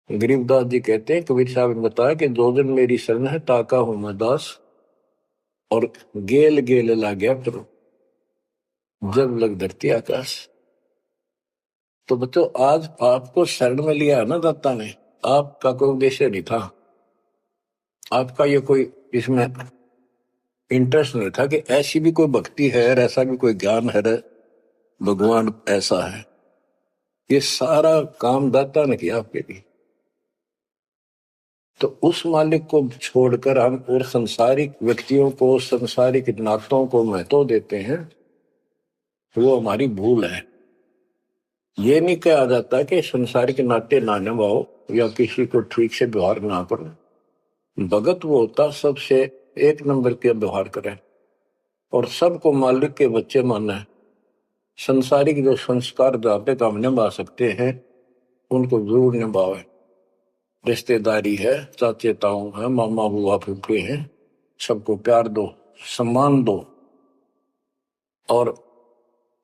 गरीबदास जी कहते हैं, कबीर साहब ने बताया कि जो दिन मेरी शरण है ताका हूं मैं दास, और गेल गेल ला गया फिर जब लग धरती आकाश। तो बच्चों आज आपको शरण में लिया है ना दाता ने, आपका कोई उद्देश्य नहीं था, आपका ये कोई इसमें इंटरेस्ट नहीं था कि ऐसी भी कोई भक्ति है और ऐसा भी कोई ज्ञान है, भगवान ऐसा है। ये सारा काम दाता ने किया आपके लिए। तो उस मालिक को छोड़कर हम और संसारिक व्यक्तियों को, संसारिक नातों को महत्व देते हैं, वो हमारी भूल है। ये नहीं कहा जाता कि संसारिक नाते ना निभाओ या किसी को ठीक से व्यवहार ना करो। भगत वो होता सबसे एक नंबर के व्यवहार करे और सबको मालिक के बच्चे माने। संसारिक जो संस्कार जाते काम निभा सकते हैं उनको जरूर निभावे। रिश्तेदारी है, चाचे ताऊ है, मामा बुआ फूफे हैं, सबको प्यार दो, सम्मान दो। और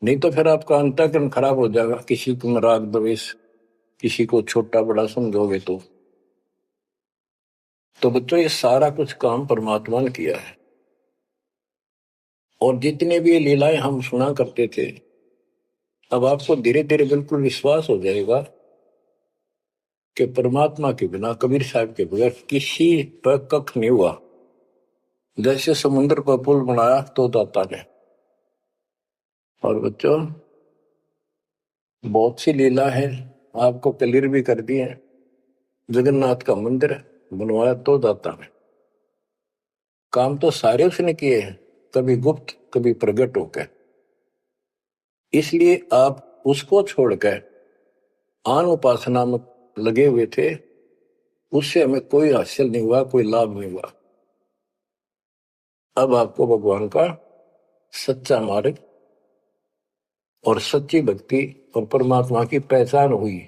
नहीं तो फिर आपका अंतःकरण खराब हो जाएगा, किसी को राग द्वेष, किसी को छोटा बड़ा समझोगे तो बच्चों ये सारा कुछ काम परमात्मा ने किया है। और जितने भी ये लीलाएं हम सुना करते थे, अब आपको धीरे धीरे बिल्कुल विश्वास हो जाएगा कि परमात्मा के बिना, कबीर साहब के बगैर किसी पर कख नहीं हुआ। जैसे समुद्र पर पुल बनाया तो दाता ने। और बच्चों बहुत सी लीला है, आपको क्लियर भी कर दी है। जगन्नाथ का मंदिर बनवाया तो दाता ने। काम तो सारे उसने किए हैं, कभी गुप्त कभी प्रकट होकर। इसलिए आप उसको छोड़कर आन उपासना में लगे हुए थे, उससे हमें कोई हासिल नहीं हुआ, कोई लाभ नहीं हुआ। अब आपको भगवान का सच्चा मार्ग और सच्ची भक्ति और परमात्मा की पहचान हुई।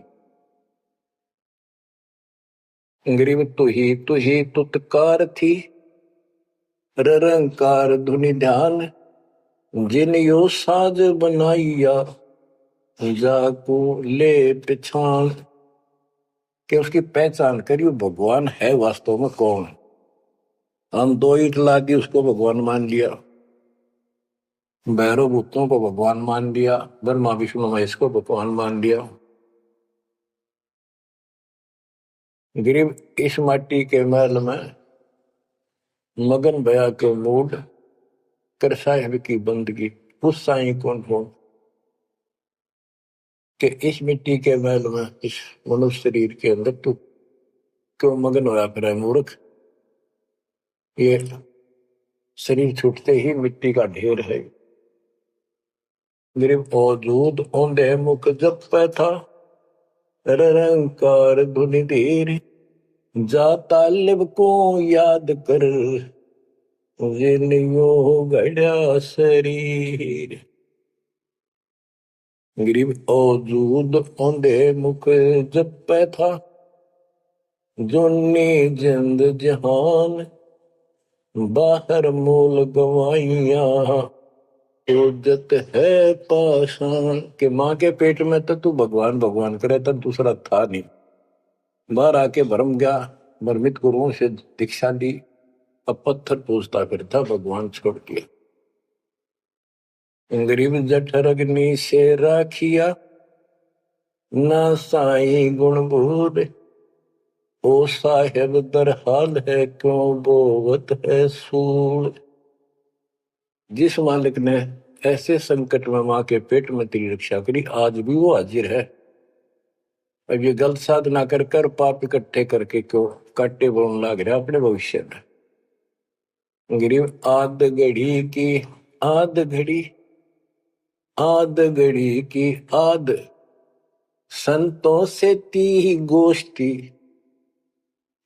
गरीब तू ही तुतकार थी, रंकार धुनि ध्यान, जिन यो साज बनाइया, जाको ले पहचान। कि उसकी पहचान करी, वो भगवान है वास्तव में कौन। हम दो ईंट लादी उसको भगवान मान लिया, भैरव भूतों को भगवान मान लिया, ब्रह्मा विष्णु महेश को भगवान मान लिया। गरीब इस माटी के महल में मगन भया के मूड, कर साहिब की बंदगी उस साई कौन हो। कि इस मिट्टी के महल में, इस मनुष्य शरीर के अंदर तू क्यों मगन होया फिर मूर्ख। ये शरीर छूटते ही मिट्टी का ढेर है। गरीब औजूद औंधे मुख जप था, रंकार धुनि धीर, जाता लिब को याद कर, जिनियो गढ़ा शरीर। गरीब औजूद औंधे मुख जप था, जोनी जिंद जहान, बाहर मूल गवाइया, उज्जत है पाषाण। के माँ के पेट में तो तू भगवान भगवान करे, तब दूसरा था नहीं। बाहर आके भरम गया, भ्रमित गुरुओं से दीक्षा ली, अब पत्थर पूजता फिरता भगवान छोड़ के। गरीब जठर अग्नि से राखिया, ना साई गुण भूर, ओ साहेब दरहाल है क्यों बोवत है सूर। जिस मालिक ने ऐसे संकट में माँ के पेट में तेरी रक्षा करी, आज भी वो हाजिर है। अब ये गलत साधना कर कर पाप इकट्ठे करके क्यों काटे बोलने लग रहा अपने भविष्य में। गरीब आध घड़ी की आध घड़ी, आध घड़ी की आध, संतों से ती गोष्ठी,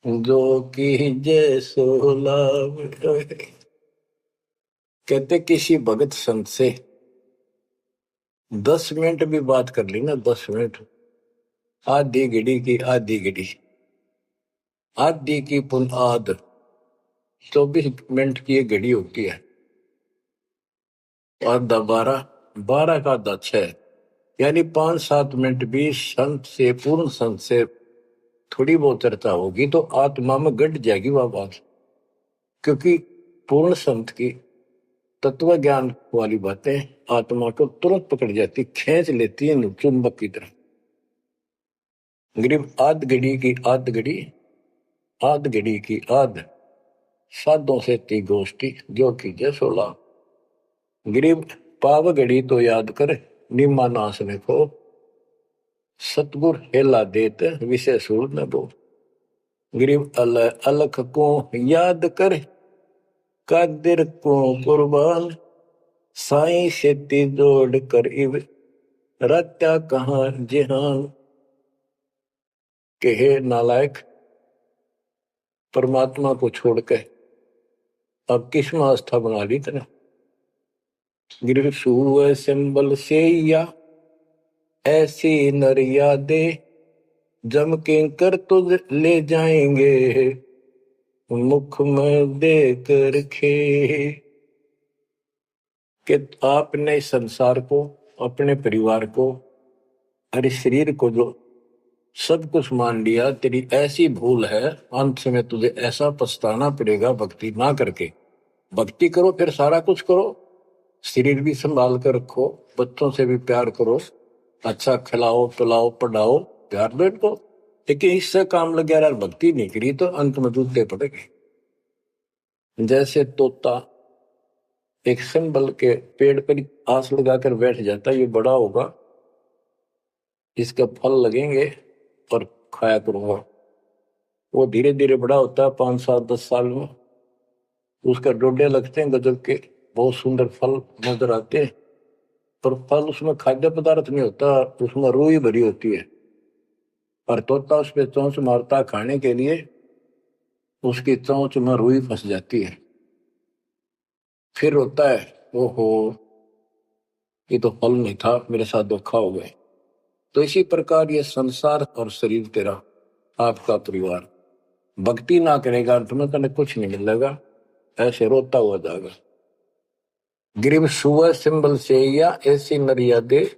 जो की जय सोलाव। कहते किसी भगत संत से 10 मिनट भी बात कर ली ना, 10 मिनट, आधी घड़ी की आधी घड़ी, आधी की पुन आध, 24 मिनट की एक घड़ी होती है। आधा 12, 12 का आधा 6, यानी 5-7 मिनट भी संत से, पूर्ण संत से थोड़ी बहुत चर्चा होगी तो आत्मा में गट जाएगी वह बात। क्योंकि पूर्ण संत की तत्व ज्ञान वाली बातें आत्मा को तुरंत पकड़ जाती, खींच लेती है चुंबक की तरह। गरीब आध घड़ी की आध घड़ी, आध घड़ी की आध, साधों से ती गोष्ठी, जो कीजिए 16। गरीब पाव घड़ी तो याद कर, निम्मा नासने को, सतगुर हेला देत विषय सूर न बो। गरीब अलख को याद कर, कादिर को कुर्बान, साईं शेती जोड़ कर इव, रत्या कहाँ जिहान। के हे नालायक, परमात्मा को छोड़ के अब किस में आस्था बना ली तने। गिर सुअ सिंबल से या ऐसी नरिया दे, जम के कर तुझ ले जाएंगे, मुख में दे कर खे। कि आपने संसार को, अपने परिवार को, अरे शरीर को जो सब कुछ मान लिया, तेरी ऐसी भूल है, अंत में तुझे ऐसा पछताना पड़ेगा भक्ति ना करके। भक्ति करो फिर सारा कुछ करो, शरीर भी संभाल कर रखो, बच्चों से भी प्यार करो, अच्छा खिलाओ पिलाओ पढ़ाओ, प्यार दो इनको। लेकिन इससे काम लग गया, भक्ति नहीं करी तो अंत में जूते पड़ेंगे। जैसे तोता एक संबल के पेड़ पर आस लगाकर बैठ जाता, ये बड़ा होगा, इसके फल लगेंगे और खाया करूंगा। वो धीरे धीरे बड़ा होता है, 5-7-10 साल में उसका डोडे लगते हैं गजब के, बहुत सुंदर फल नजर आते हैं, पर फल उसमें खाद्य पदार्थ नहीं होता, उसमें रूह ही भरी होती है। और तोता उस पर चोंच मारता खाने के लिए, उसकी चोंच में रूह फंस जाती है। फिर होता है ओहो, ये तो फल नहीं था, मेरे साथ धोखा हो गए। तो इसी प्रकार ये संसार और शरीर तेरा, आपका परिवार, भक्ति ना करेगा तुम्हें तने कुछ नहीं मिलेगा, ऐसे रोता हुआ जाएगा। गिरिव सुअ सिंबल से या ऐसी नरिया दे,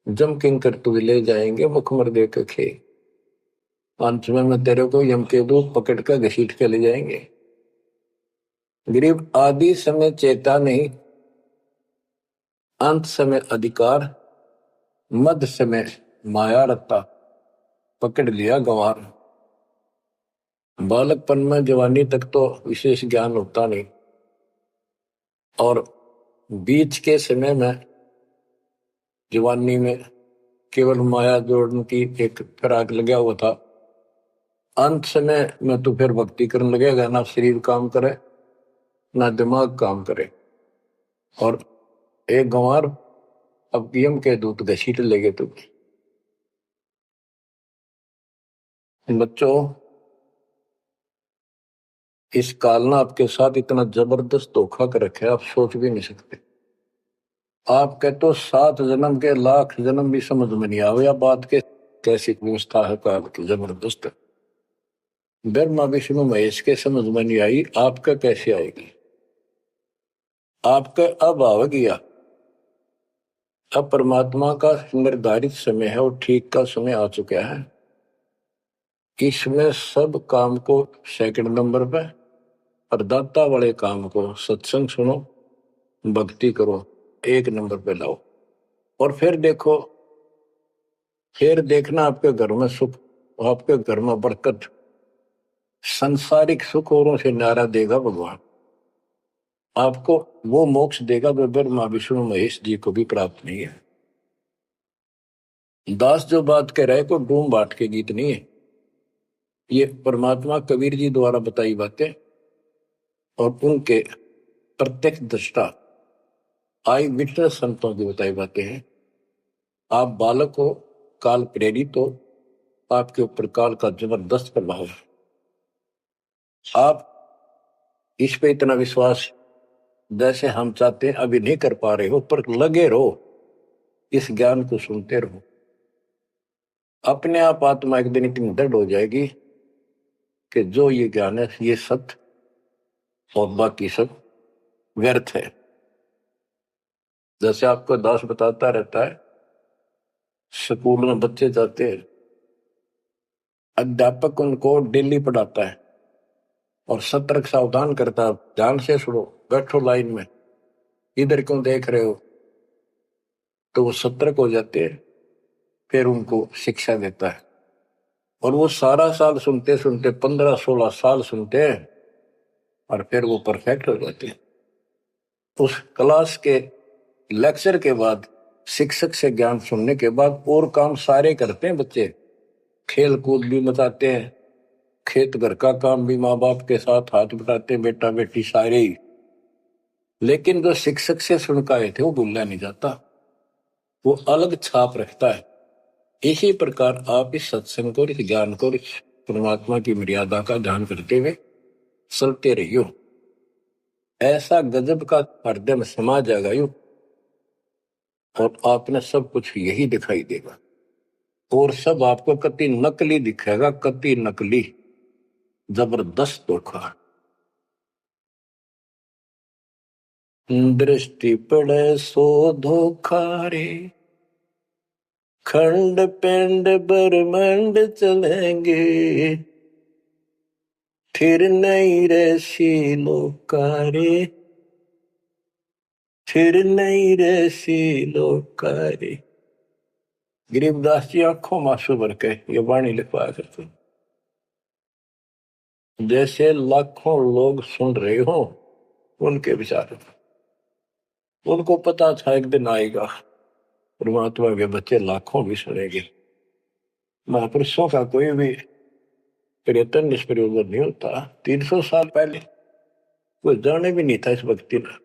जम किंकर तुझ ले जाएंगे, मुखमर दे के खे। अंत में तेरे को यम के दूत पकड़ कर घसीट के ले जाएंगे। गरीब आदि समय चेता नहीं, अंत समय अधिकार, मध्य समय माया रत्ता, पकड़ लिया गंवार। बालकपन में जवानी तक तो विशेष ज्ञान होता नहीं, और बीच के समय में जवानी में केवल माया जोड़ने की एक फिराक लगा हुआ था। अंत समय में तो फिर भक्ति करने लगेगा, ना शरीर काम करे ना दिमाग काम करे, और एक गंवार अब यम के दूत घसीट लेगे तुम। बच्चों, इस काल ने आपके साथ इतना जबरदस्त धोखा कर रखा है, आप सोच भी नहीं सकते। आपके तो 7 जन्म के लाख जन्म भी समझ में नहीं आवे या बात के, कैसी व्यवस्था है काल की जबरदस्त। ब्रह्मा विष्णु महेश के समझ में नहीं आई, आपका कैसे आएगी। आपका अब आ गया, अब परमात्मा का निर्धारित समय है और ठीक का समय आ चुका है। इसमें सब काम को सेकंड नंबर पे, और दाता वाले काम को, सत्संग सुनो, भक्ति करो, 1 नंबर पे लाओ। और फिर देखो, फिर देखना आपके घर में सुख, आपके घर में बरकत, संसारिक सुख औरों से न्यारा देगा भगवान। आपको वो मोक्ष देगा जो ब्रह्मा विष्णु महेश जी को भी प्राप्त नहीं है। दास जो बात कह रहे को डूम बाट के गीत नहीं है, ये परमात्मा कबीर जी द्वारा बताई बातें। और उनके प्रत्यक्ष दृष्टा आई विटनेस संतों की बताई बातें हैं। आप बालक हो, काल प्रेरित हो, आपके ऊपर काल का जबरदस्त प्रभाव है। आप इस पे इतना विश्वास जैसे हम चाहते हैं अभी नहीं कर पा रहे हो, पर लगे रहो, इस ज्ञान को सुनते रहो। अपने आप आत्मा एक दिन इतनी दृढ़ हो जाएगी कि जो ये ज्ञान है ये सत्य और बाकी सब व्यर्थ है। जैसे आपको दास बताता रहता है, स्कूल में बच्चे जाते हैं, अध्यापक उनको डेली पढ़ाता है और सतर्क सावधान करता है, ध्यान से सुनो, बैठो लाइन में, इधर क्यों देख रहे हो। तो वो सतर्क हो जाते हैं, फिर उनको शिक्षा देता है और वो सारा साल सुनते सुनते 15-16 साल सुनते हैं और फिर वो परफेक्ट हो जाते हैं। उस क्लास के लेक्चर के बाद, शिक्षक से ज्ञान सुनने के बाद और काम सारे करते हैं बच्चे, खेल कूद भी मचाते हैं, खेत घर का काम भी माँ बाप के साथ हाथ बटाते हैं, बेटा बेटी सारे ही। लेकिन जो शिक्षक से सुन के आए थे वो भूलना नहीं जाता, वो अलग छाप रखता है। इसी प्रकार आप इस सत्संग को, इस ज्ञान को, इस परमात्मा की मर्यादा का ध्यान करते हुए चलते रहियो। ऐसा गजब का हृदय में समा जाएगा यूं, और आपने सब कुछ यही दिखाई देगा और सब आपको कति नकली दिखेगा, कति नकली, जबरदस्त धोखा। दृष्टि पड़े सो धोखा रे, खंड पिंड ब्रह्मांड चलेंगे, फिर नहीं रसी लोकारे, फिर नहीं रसी लोकारे। गरीबदास जी आंखों मासू भर के ये वाणी लिखवाया करते, जैसे लाखों लोग सुन रहे हो उनके विचार। उनको पता था एक दिन आएगा परमात्मा के बच्चे लाखों भी सुनेंगे। महापुरुषों का कोई भी प्रयत्न निष्प्रयोजन नहीं होता। 300 साल पहले कोई जाने भी नहीं था इस भक्ति में,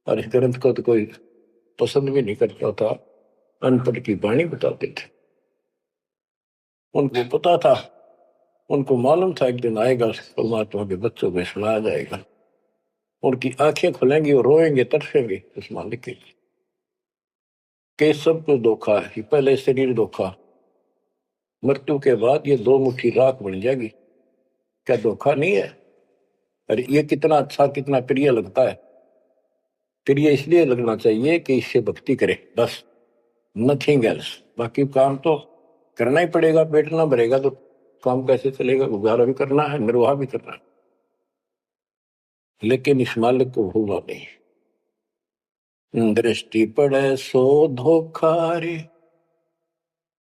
और इस ग्रंथ को तो कोई पसंद भी नहीं करता था, अनपढ़ की वाणी बताते थे। उनको पता था, उनको मालूम था एक दिन आएगा परमात्मा के बच्चों को सुनाया जाएगा, उनकी आंखें खुलेंगी और रोएंगे, तरसेंगे उस मालिक के लिए कि सब कुछ धोखा है। पहले शरीर धोखा, मृत्यु के बाद ये 2 मुट्ठी राख बन जाएगी। क्या धोखा नहीं है? अरे ये कितना अच्छा, कितना प्रिय लगता है। प्रिय इसलिए लगना चाहिए कि इससे भक्ति करे, बस, नथिंग एल्स। बाकी काम तो करना ही पड़ेगा, पेट ना भरेगा तो काम कैसे चलेगा? गुजारा भी करना है, निर्वाह भी करना है, लेकिन इस मालिक को भूलना नहीं। दृष्टि पड़े सो धोखा रे,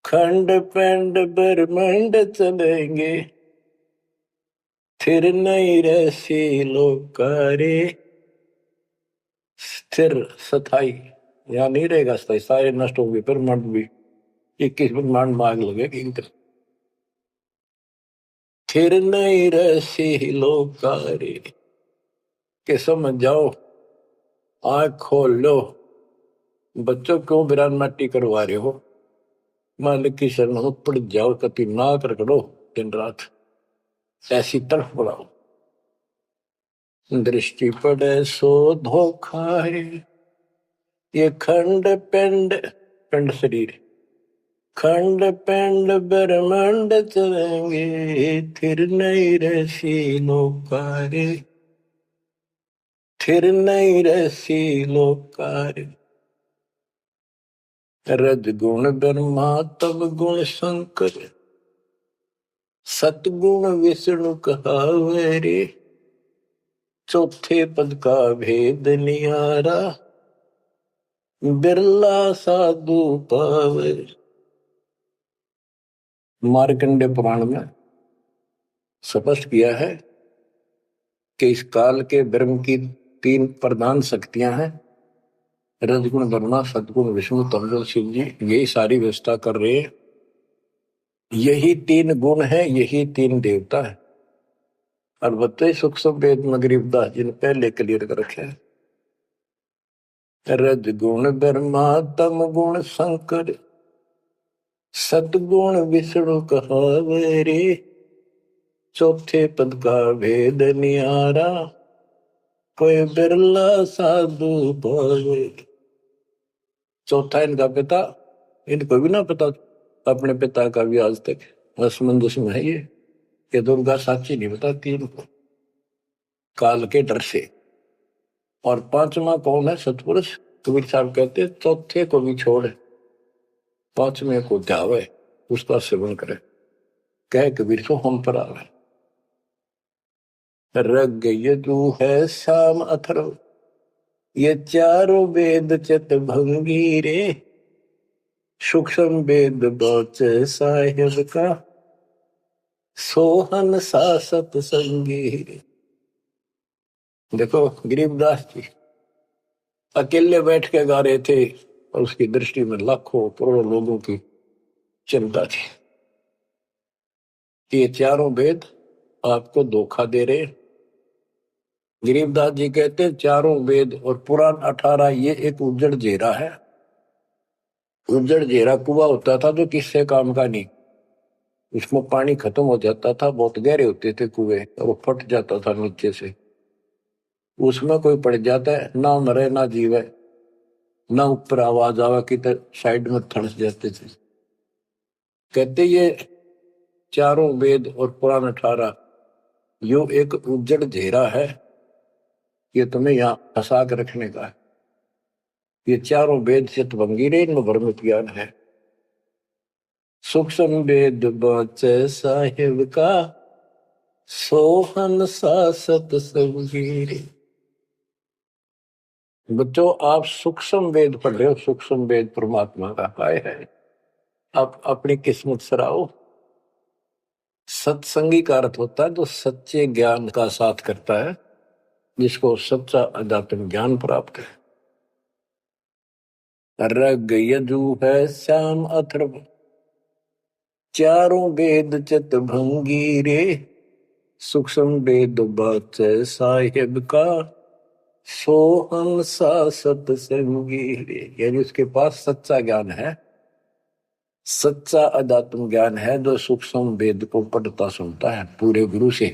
खंड पिंड ब्रह्मांड चलेंगे, फिर नहीं रसी लोकारे। स्थिर स्थाई यहाँ नहीं रहेगा, स्थाई सारे नष्ट होंगे, ब्रह्मांड भी 21 ब्रह्मांड में आग लगेगी इनके। फिर नहीं रसी लोकारे के समझ जाओ, आंख खोल लो। बच्चों क्यों बिरान माटी करवा रहे हो? मालिक की शरण हो, पड़ जाओ, कति नाक रगड़ो दिन रात, ऐसी तरफ बढ़ाओ। दृष्टि पड़े सो धोखा है, ये खंड पिंड, पिंड शरीर, खंड पिंड ब्रह्मांड चलेंगे, फिर नहीं रसी लोकारे, फिर नहीं रसी लोकारे। रजगुण ब्रह्मा तब गुण शंकर, सतगुण विष्णु कहावे रे, चौथे पद का भेद निहारा, बिरला साधु पावे। मार्कंडे पुराण में स्पष्ट किया है कि इस काल के ब्रह्म की 3 प्रधान शक्तियां हैं, रजगुण ब्रह्मा, सतगुण विष्णु, तमोगुण शिव जी। यही सारी व्यवस्था कर रहे हैं। यही 3 गुण है, यही 3 देवता है। और बताइए सूक्ष्म वेद में गरीबदास जी ने पहले क्लियर कर रखे है, रज गुण ब्रह्मा तम गुण शंकर सतगुण विष्णु कहावे रे, चौथे पद का भेद निहारा कोई बिरला साधु पावे। चौथा इनका पिता, इनको भी ना पता अपने पिता का भी आज तक असमंजस में है ये तो उनका साची नहीं बताती इनको काल के डर से। और पांचवा कौन है सतपुरुष, कबीर साहब कहते चौथे को भी छोड़ पांचवे को ध्यावे उसका सेवन करे, कह कबीर सो हम पर आवे। रग यजु है श्याम अथर्व ये चारों वेद चित भंगी रे, सूक्ष्म वेद बौच साहिब का सोहन सा सतसंगी रे। देखो गरीबदास जी अकेले बैठ के गा रहे थे और उसकी दृष्टि में लाखों करोड़ों लोगों की चिंता थी। ये चारों वेद आपको धोखा दे रहे। गरीबदास जी कहते हैं चारों वेद और पुराण 18 ये एक उज्जड़ जेरा है। उज्जड़ जेरा कुआं होता था जो किससे काम का नहीं, इसमें पानी खत्म हो जाता था, बहुत गहरे होते थे कुएं और वो फट जाता था नीचे से, उसमें कोई पड़ जाता है ना मरे ना जीवे ना ऊपर आवाज आवा कि साइड में थड़स जाते थे। कहते ये चारों वेद और पुराण 18 यो एक उज्जड़ घेरा है, ये तुम्हें यहाँ फंसा के रखने का है। ये चारों वेद चितभंगी रे, इनमें भ्रमित ज्ञान है। सूक्ष्म वेद बचे साहिब का सोहन सा सतसंगी रे। बच्चों आप सूक्ष्म वेद पढ़ रहे हो, सूक्ष्म वेद परमात्मा का काय है, आप अपनी किस्मत सराओ। सत्संगी का अर्थ होता है जो सच्चे ज्ञान का साथ करता है, जिसको सच्चा अध्यात्म ज्ञान प्राप्त है। रग यजु है श्याम अथर्व चारों वेद चित भंगी रे, सूक्ष्म वेद बचे साहिब का सोहन सा सतसंगी रे। यानी उसके पास सच्चा ज्ञान है, सच्चा अध्यात्म ज्ञान है, जो सूक्ष्म वेद को पढ़ता सुनता है पूरे गुरु से।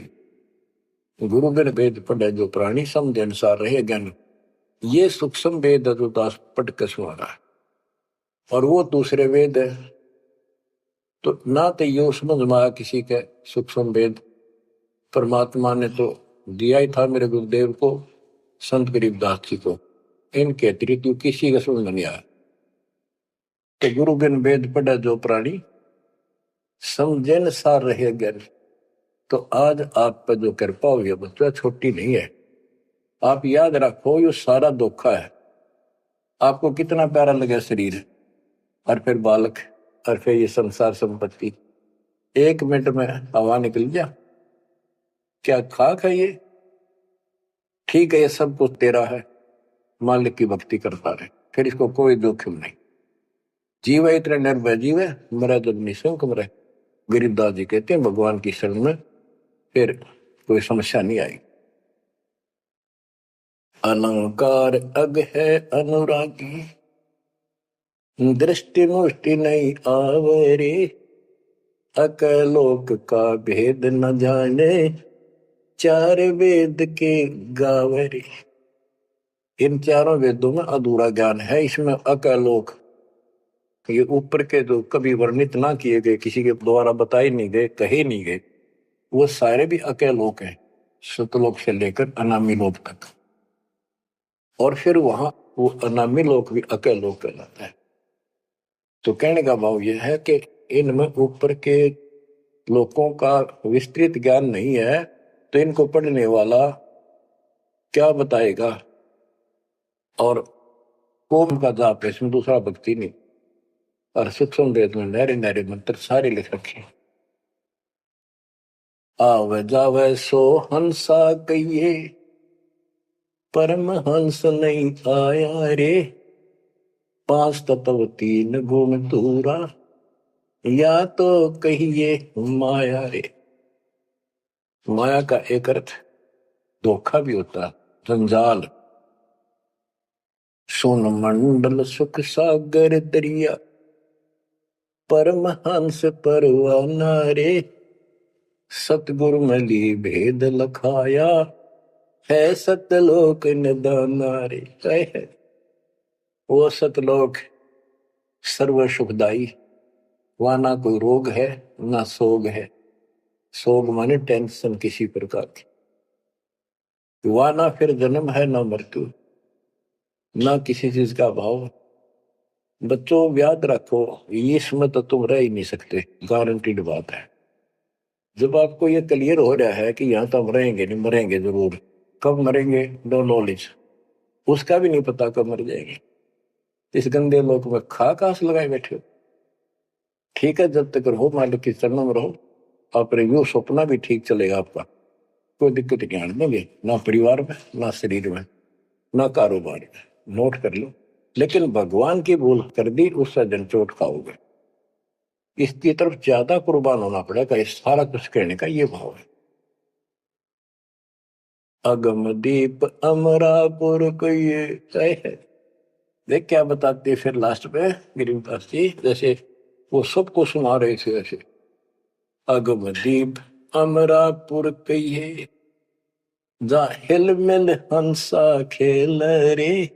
गुरु बिन वेद पढ़े जो प्राणी समझ अनुसार रहे ज्ञान, ये सूक्ष्म वेद जो दास पढ़ के सुना रहा है। और वो दूसरे वेद है तो ना तो ये समझ में आया किसी के सूक्ष्म वेद, परमात्मा ने तो दिया ही था मेरे गुरुदेव को, संत गरीबदास जी को, इनके अतिरिक्त किसी का समझ नहीं आया। तो गुरु बिन वेद पढ़े जो प्राणी समझे न सार रहे ज्ञान। तो आज आप पर जो कृपा हुई है बच्चा छोटी नहीं है। आप याद रखो ये सारा धोखा है। आपको कितना प्यारा लगा शरीर और फिर बालक और फिर ये संसार संपत्ति, 1 मिनट में हवा निकल गया। क्या खाक है ये? ठीक है ये सब कुछ तेरा है, मालिक की भक्ति करता रहे, फिर इसको कोई जोखिम नहीं। जीव इतने निर्भय जीव है, मरा जब निशंक मरे। गरीबदास जी कहते हैं भगवान की शरण में फिर कोई समस्या नहीं आई। अलंकार अग है अनुरागी दृष्टि मुष्टि नहीं आवरे, अकलोक का भेद न जाने 4 वेद के गावरे। इन चारों वेदों में अधूरा ज्ञान है, इसमें अकलोक ये ऊपर के जो कभी वर्णित ना किए गए, किसी के द्वारा बताए नहीं गए, कहे नहीं गए, वो सारे भी अकलोक हैं, सतलोक से लेकर अनामी लोक तक। और फिर वहां वो अनामी लोक भी अकलोक कहलाता है। तो कहने का भाव यह है कि इनमें ऊपर के लोगों का विस्तृत ज्ञान नहीं है, तो इनको पढ़ने वाला क्या बताएगा। और कोम का जाप है, इसमें दूसरा भक्ति नहीं। और सूक्ष्म वेद में नहरे नहरे मंत्र सारे लिख रखे। आवे जावे सो हंसा कहिए परम हंस नहीं आया रे, 5 तत्व 3 गुण दूरा या तो कहिए माया रे। माया का एक अर्थ धोखा भी होता है, जंजाल। सोन मंडल सुख सागर दरिया, परमहंस परवाना रे, सतगुरु मली भेद लखाया, है सतलोक निदाना रे। है वो सतलोक सर्व सुखदाई, वहां ना कोई रोग है ना सोग है। सोग माने टेंशन किसी प्रकार की। वहां ना फिर जन्म है ना मृत्यु, ना किसी चीज का भाव। बच्चों याद रखो, इसमें तो तुम रह ही नहीं सकते, गारंटीड बात है। जब आपको ये क्लियर हो रहा है कि यहाँ तो हम रहेंगे नहीं, मरेंगे जरूर। कब मरेंगे नो नॉलेज, उसका भी नहीं पता कब मर जाएंगे। इस गंदे लोक में खा कास लगाए बैठे हो। ठीक है, जब तक रहो मालिक की चरणों में रहो, अपने यू सपना भी ठीक चलेगा आपका, कोई दिक्कत नहीं आने देंगे, ना परिवार में ना शरीर में ना कारोबार में। नोट कर लो। लेकिन भगवान की भूल कर दी, उससे जन चोट खाओगे। इसकी तरफ ज्यादा कुर्बान होना पड़ेगा। इस सारा कुछ कहने का ये भाव है। अगम दीप अमरापुर को ये तय है। देख क्या बताते फिर लास्ट में गिरिदास जी, जैसे वो सबको सुना रहे थे ऐसे। अगम दीप अमरापुर कहिए, जा हिल मिल हंसा खेल रे,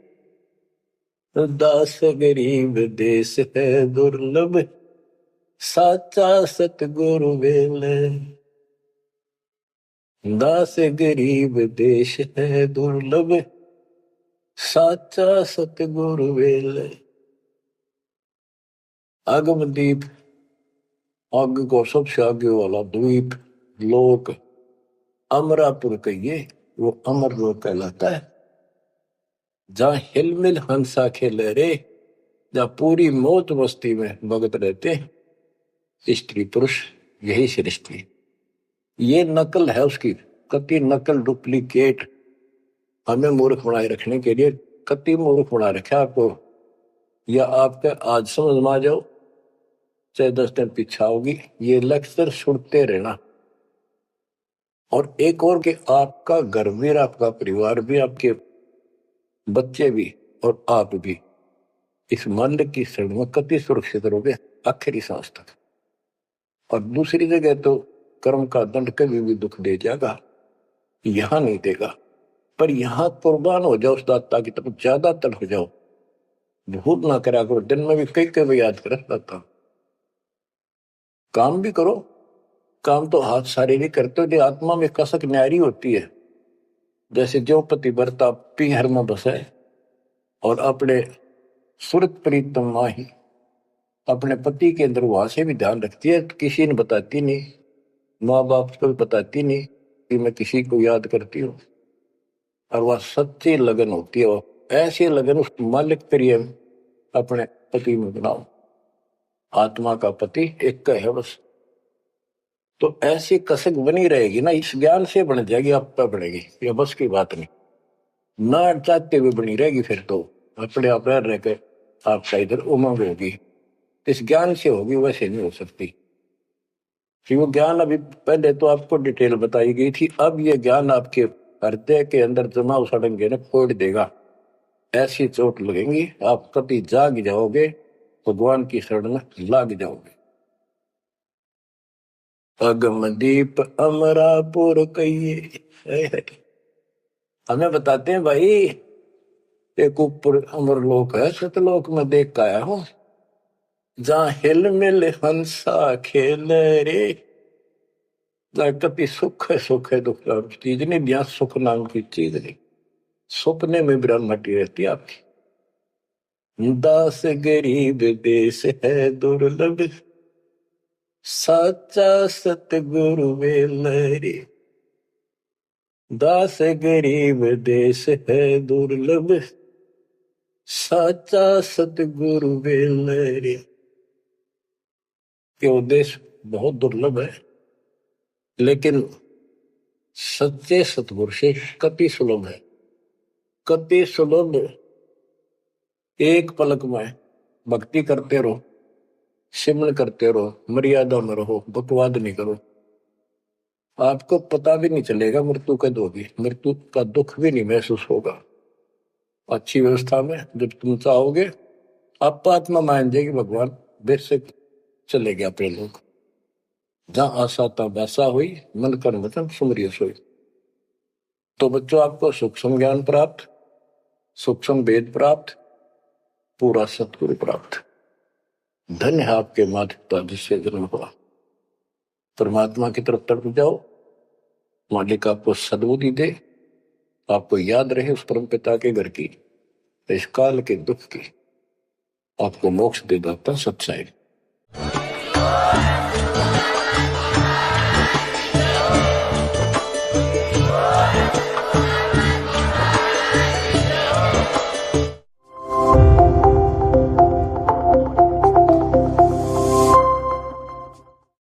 दास गरीब देश है दुर्लभ, साचा सतगुरु वेल। दास गरीब देश है दुर्लभ, साचा सतगुरु वेल। आगम दीप, आग को सबसे आगे वाला द्वीप लोक, अमरापुर कहिए, वो अमर लोक कहलाता है। जहां हिलमिल हंसा खेले रे, जहां पूरी मौत मस्ती में भगत रहते, स्त्री पुरुष यही सृष्टि। ये नकल है उसकी, कति नकल डुप्लीकेट हमें मूर्ख बनाए रखने के लिए कति मूर्ख बना रखा आपको। या आपके आज समझ में आ जाओ, चाहे 10 दिन पीछा होगी, ये लेक्चर सुनते रहना। और एक और कि आपका घर भी, आपका परिवार भी, आपके बच्चे भी और आप भी इस मन की शरण में कति सुरक्षित रहोगे आखिरी सांस तक। और दूसरी जगह तो कर्म का दंड कभी भी दुख दे जाएगा, यहां नहीं देगा। पर यहां कुर्बान हो जाओ उस दाता की तरफ, ज्यादा तड़प जाओ। भूल ना करा करो, दिन में भी कई कई याद कर दाता। काम भी करो, काम तो हाथ शारीरिक करते हो, आत्मा में कसक न्यारी होती है। जैसे जो पतिव्रता पीहर में बसे और अपने सुरत प्रीतम माही अपने पति के अंदर वहां से भी ध्यान रखती है, तो किसी ने बताती नहीं, माँ बाप को भी बताती नहीं कि मैं किसी को याद करती हूँ। और वह सच्ची लगन होती है, ऐसी लगन उस मालिक प्रिय अपने पति में बनाओ। आत्मा का पति एक का है बस। तो ऐसी कसक बनी रहेगी ना, इस ज्ञान से बन जाएगी, आप पे बढ़ेगी, ये बस की बात नहीं। ना चाहते हुए बनी रहेगी, फिर तो अपने आप रह के आपका इधर उमंग होगी। इस ज्ञान से होगी, वैसे नहीं हो सकती। कि वो ज्ञान अभी पहले तो आपको डिटेल बताई गई थी, अब ये ज्ञान आपके हृदय के अंदर जमा उड़ेंगे ना, फोड़ देगा। ऐसी चोट लगेंगी, आप कभी जाग जाओगे, भगवान की शरण में लाग जाओगे। अगमदीप अमरापुर कहिए, हमें बताते हैं भाई, एक ऊपर अमरलोक है, सतलोक में देख के आया हूं, जहां हिल मिल हंसा खेल रे, कति सुख है, सुख है, दुख नाम की चीज नहीं, यहाँ सुख नाम की चीज नहीं। सपने में ब्रह्मटी रहती है आपकी। दास गरीब देश है दुर्लभ, साचा सतगुरु वेल रे। दास गरीब देश है दुर्लभ, साचा सतगुरु वेल रे। ये उद्देश्य बहुत दुर्लभ है, लेकिन सच्चे सतगुरु से कति सुलभ है, कति सुलभ। एक पलक में भक्ति करते रहो, सिमरन करते रहो, मर्यादा में रहो, बकवाद नहीं करो, आपको पता भी नहीं चलेगा मृत्यु कब होगी, मृत्यु का दुख भी नहीं महसूस होगा। अच्छी व्यवस्था में जब तुम चाहोगे, आप आत्मा मान जाएगी भगवान बेशक चले गया अपने लोग। जहां आशा था वैसा हुई, मन कर वचन सुमरिय सोई। तो बच्चों, आपको सूक्ष्म ज्ञान प्राप्त, सूक्ष्म वेद प्राप्त, पूरा सतगुरु प्राप्त। धन्य है आपके माता पिता जिससे जन्म हुआ। परमात्मा की तरफ तड़प जाओ, मालिक आपको सद्बुद्धि दे, आपको याद रहे उस परम पिता के घर की, इस काल के दुख की, आपको मोक्ष दे देता सच्चाई।